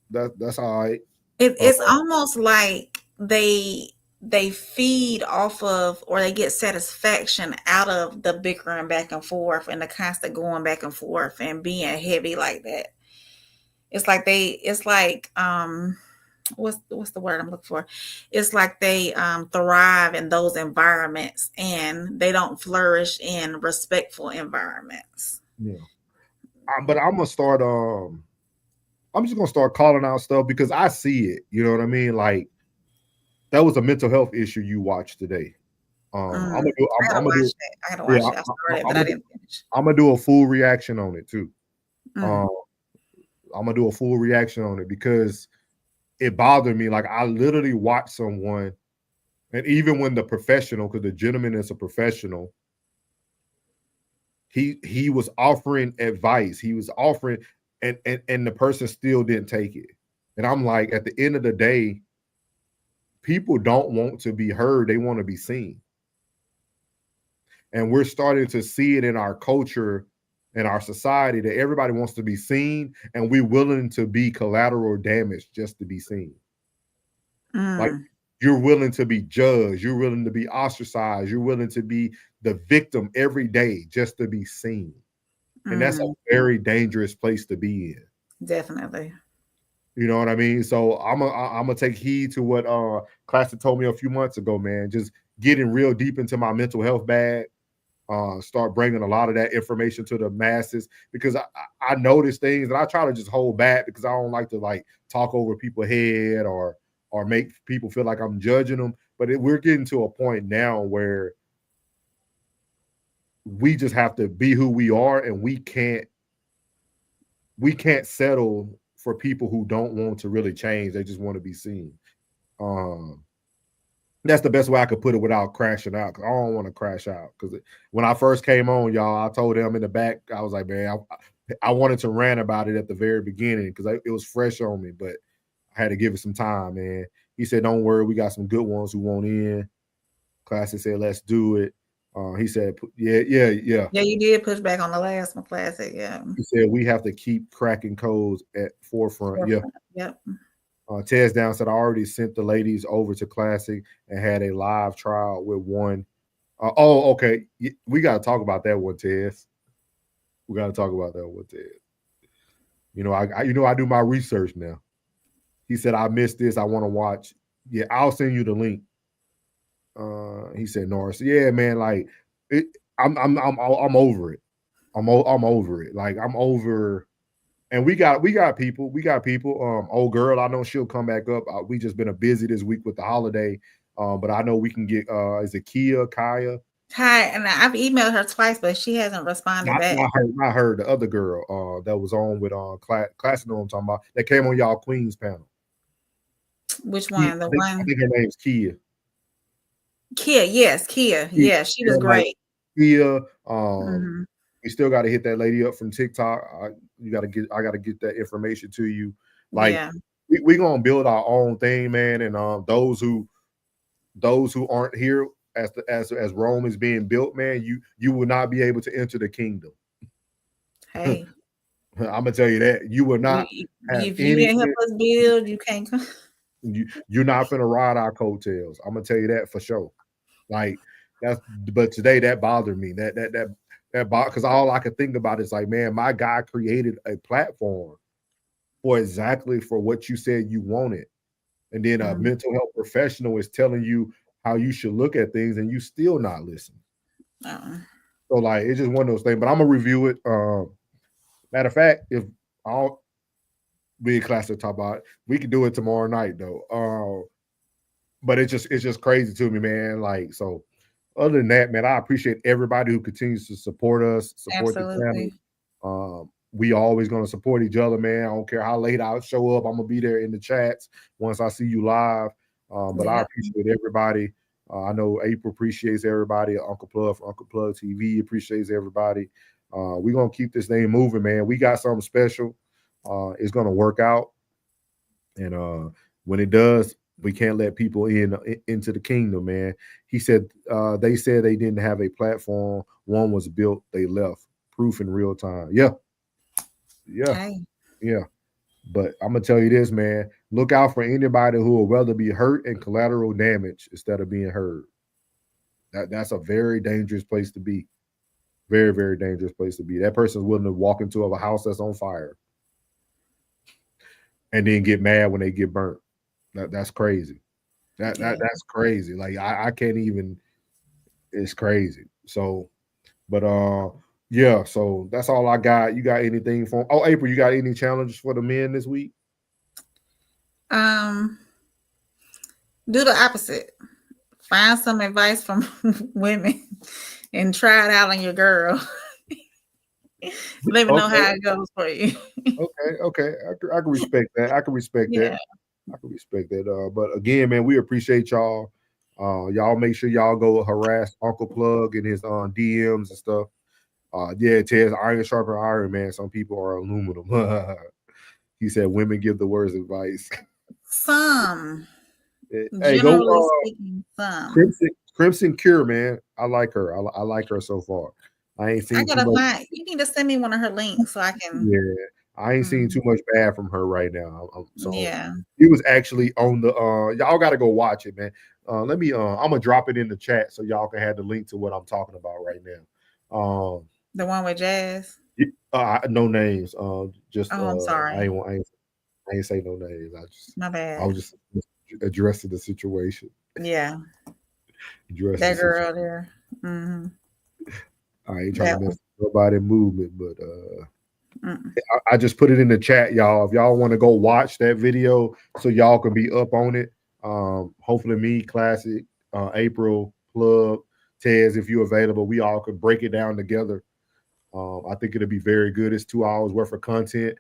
Speaker 2: That's all right.
Speaker 4: It's almost like they feed off of, or they get satisfaction out of the bickering back and forth and the constant going back and forth and being heavy like that. It's like what's the word I'm looking for? It's like they thrive in those environments and they don't flourish in respectful environments.
Speaker 2: Yeah. But I'm gonna start I'm just gonna start calling out stuff because I see it. You know what I mean? Like that was a mental health issue you watched today. I'm gonna do a full reaction on it too. I'm gonna do a full reaction on it because it bothered me. Like I literally watched someone, and even when the professional, because the gentleman is a professional, he was offering advice. He was offering, and the person still didn't take it. And I'm like, at the end of the day, people don't want to be heard. They want to be seen. And we're starting to see it in our culture and our society that everybody wants to be seen, and we're willing to be collateral damage just to be seen. Like you're willing to be judged, you're willing to be ostracized, you're willing to be the victim every day just to be seen. And that's a very dangerous place to be in.
Speaker 4: Definitely.
Speaker 2: You know what I mean? So I'm gonna take heed to what Classic told me a few months ago, man. Just getting real deep into my mental health bag. Start bringing a lot of that information to the masses because I notice things and I try to just hold back because I don't like to like talk over people's head or make people feel like I'm judging them. But we're getting to a point now where we just have to be who we are, and we can't settle for people who don't want to really change. They just want to be seen. That's the best way I could put it without crashing out. Cause I don't want to crash out. Because when I first came on, y'all, I told them in the back, I was like, man, I wanted to rant about it at the very beginning because it was fresh on me, but I had to give it some time, man. He said, don't worry, we got some good ones who want in. Classic said, let's do it. He said, yeah.
Speaker 4: Yeah, you did push back on the last one, Classic. Yeah.
Speaker 2: He said, we have to keep cracking codes at forefront. Yeah.
Speaker 4: Yep.
Speaker 2: Tez Down said, I already sent the ladies over to Classic and had a live trial with one. Okay. We got to talk about that one, Tez. We got to talk about that one, Tez. You know, I do my research now. He said, I missed this. I want to watch. Yeah, I'll send you the link. He said, Norris. Yeah, man, like it, I'm over it. I'm over it. Like I'm over. And we got people. Old girl, I know she'll come back up. We just been a busy this week with the holiday. But I know we can get is it Kaya?
Speaker 4: Hi, and I've emailed her twice, but she hasn't responded back.
Speaker 2: Not her, the other girl that was on with class. You know what I'm talking about? That came on y'all Queens panel.
Speaker 4: Which one?
Speaker 2: I think her name's Kia.
Speaker 4: Kia, yes, Kia. Yeah, she was great.
Speaker 2: Kia. We still got to hit that lady up from TikTok. I got to get that information to you. Like we're gonna build our own thing, man. And those who aren't here as Rome is being built, man, you will not be able to enter the kingdom.
Speaker 4: Hey,
Speaker 2: I'm gonna tell you that you will not.
Speaker 4: If you didn't help us build, you can't come.
Speaker 2: You're not gonna ride our coattails. I'm gonna tell you that for sure. Like but today that bothered me. That because all I could think about is like, man, my guy created a platform for exactly for what you said you wanted, and then a mental health professional is telling you how you should look at things, and you still not listening. So like, it's just one of those things. But I'm gonna review it. Matter of fact, if I'll be a class to talk about it, we can do it tomorrow night though. But it's just crazy to me, man. Like, so other than that, man, I appreciate everybody who continues to support us, support the family. We always gonna support each other, man. I don't care how late I show up, I'm gonna be there in the chats once I see you live. But I appreciate everybody. I know April appreciates everybody. Uncle Plug from Uncle Plug TV appreciates everybody. We're gonna keep this thing moving, man. We got something special. It's gonna work out, and when it does, we can't let people into the kingdom, man. He said they said they didn't have a platform. One was built, they left. Proof in real time. Yeah. But I'm gonna tell you this, man. Look out for anybody who will rather be hurt and collateral damage instead of being heard. That's a very dangerous place to be. Very, very dangerous place to be. That person's willing to walk into a house that's on fire and then get mad when they get burnt. That's crazy. That's crazy. Like I can't even. It's crazy. So, but yeah. So that's all I got. You got anything for? Oh, April, you got any challenges for the men this week?
Speaker 4: Do the opposite. Find some advice from women and try it out on your girl. Let me know how it goes for you.
Speaker 2: Okay. I can respect that. I can respect that. But again, man, we appreciate y'all. Y'all make sure y'all go harass Uncle Plug in his DMs and stuff. Yeah, Tez, iron sharper iron, man. Some people are aluminum. He said women give the worst advice.
Speaker 4: Some.
Speaker 2: Hey,
Speaker 4: generally speaking, some.
Speaker 2: Crimson Cure, man. I like her. I like her so far. I ain't seen too much.
Speaker 4: You need to send me one of her links so I can.
Speaker 2: Yeah, I ain't seen too much bad from her right now. So
Speaker 4: yeah,
Speaker 2: he was actually on the. Y'all got to go watch it, man. Let me. I'm gonna drop it in the chat so y'all can have the link to what I'm talking about right now.
Speaker 4: The one with Jazz.
Speaker 2: No names. Just.
Speaker 4: I'm sorry.
Speaker 2: I ain't say no names.
Speaker 4: My bad.
Speaker 2: I was just addressing the situation.
Speaker 4: Yeah. That girl there. Mm-hmm.
Speaker 2: I ain't trying to mess nobody movement, but I just put it in the chat, y'all. If y'all want to go watch that video so y'all can be up on it. Hopefully me, Classic, April, Plug, Tez, if you're available, we all could break it down together. I think it'll be very good. It's 2 hours worth of content.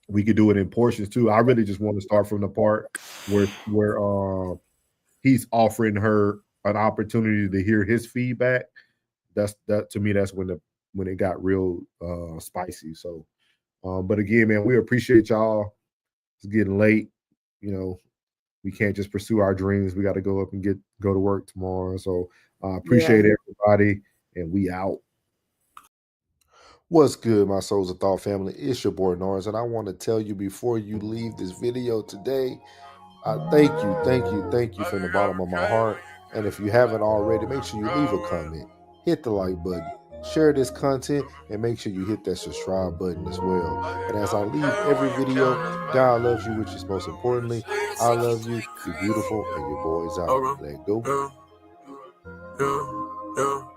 Speaker 2: We could do it in portions too. I really just want to start from the part where he's offering her an opportunity to hear his feedback. That to me, that's when it got real spicy. So, but again, man, we appreciate y'all. It's getting late. You know, we can't just pursue our dreams. We got to go up and go to work tomorrow. So, appreciate everybody, and we out. What's good, my Souls of Thought family? It's your boy Norris, and I want to tell you before you leave this video today, thank you from the bottom of my heart And if you haven't already, make sure you leave a comment, hit the like button, share this content, and make sure you hit that subscribe button as well. And as I leave every video, God loves you, which is most importantly. I love you. You're beautiful, and your boy's out. Let go.
Speaker 1: Yeah.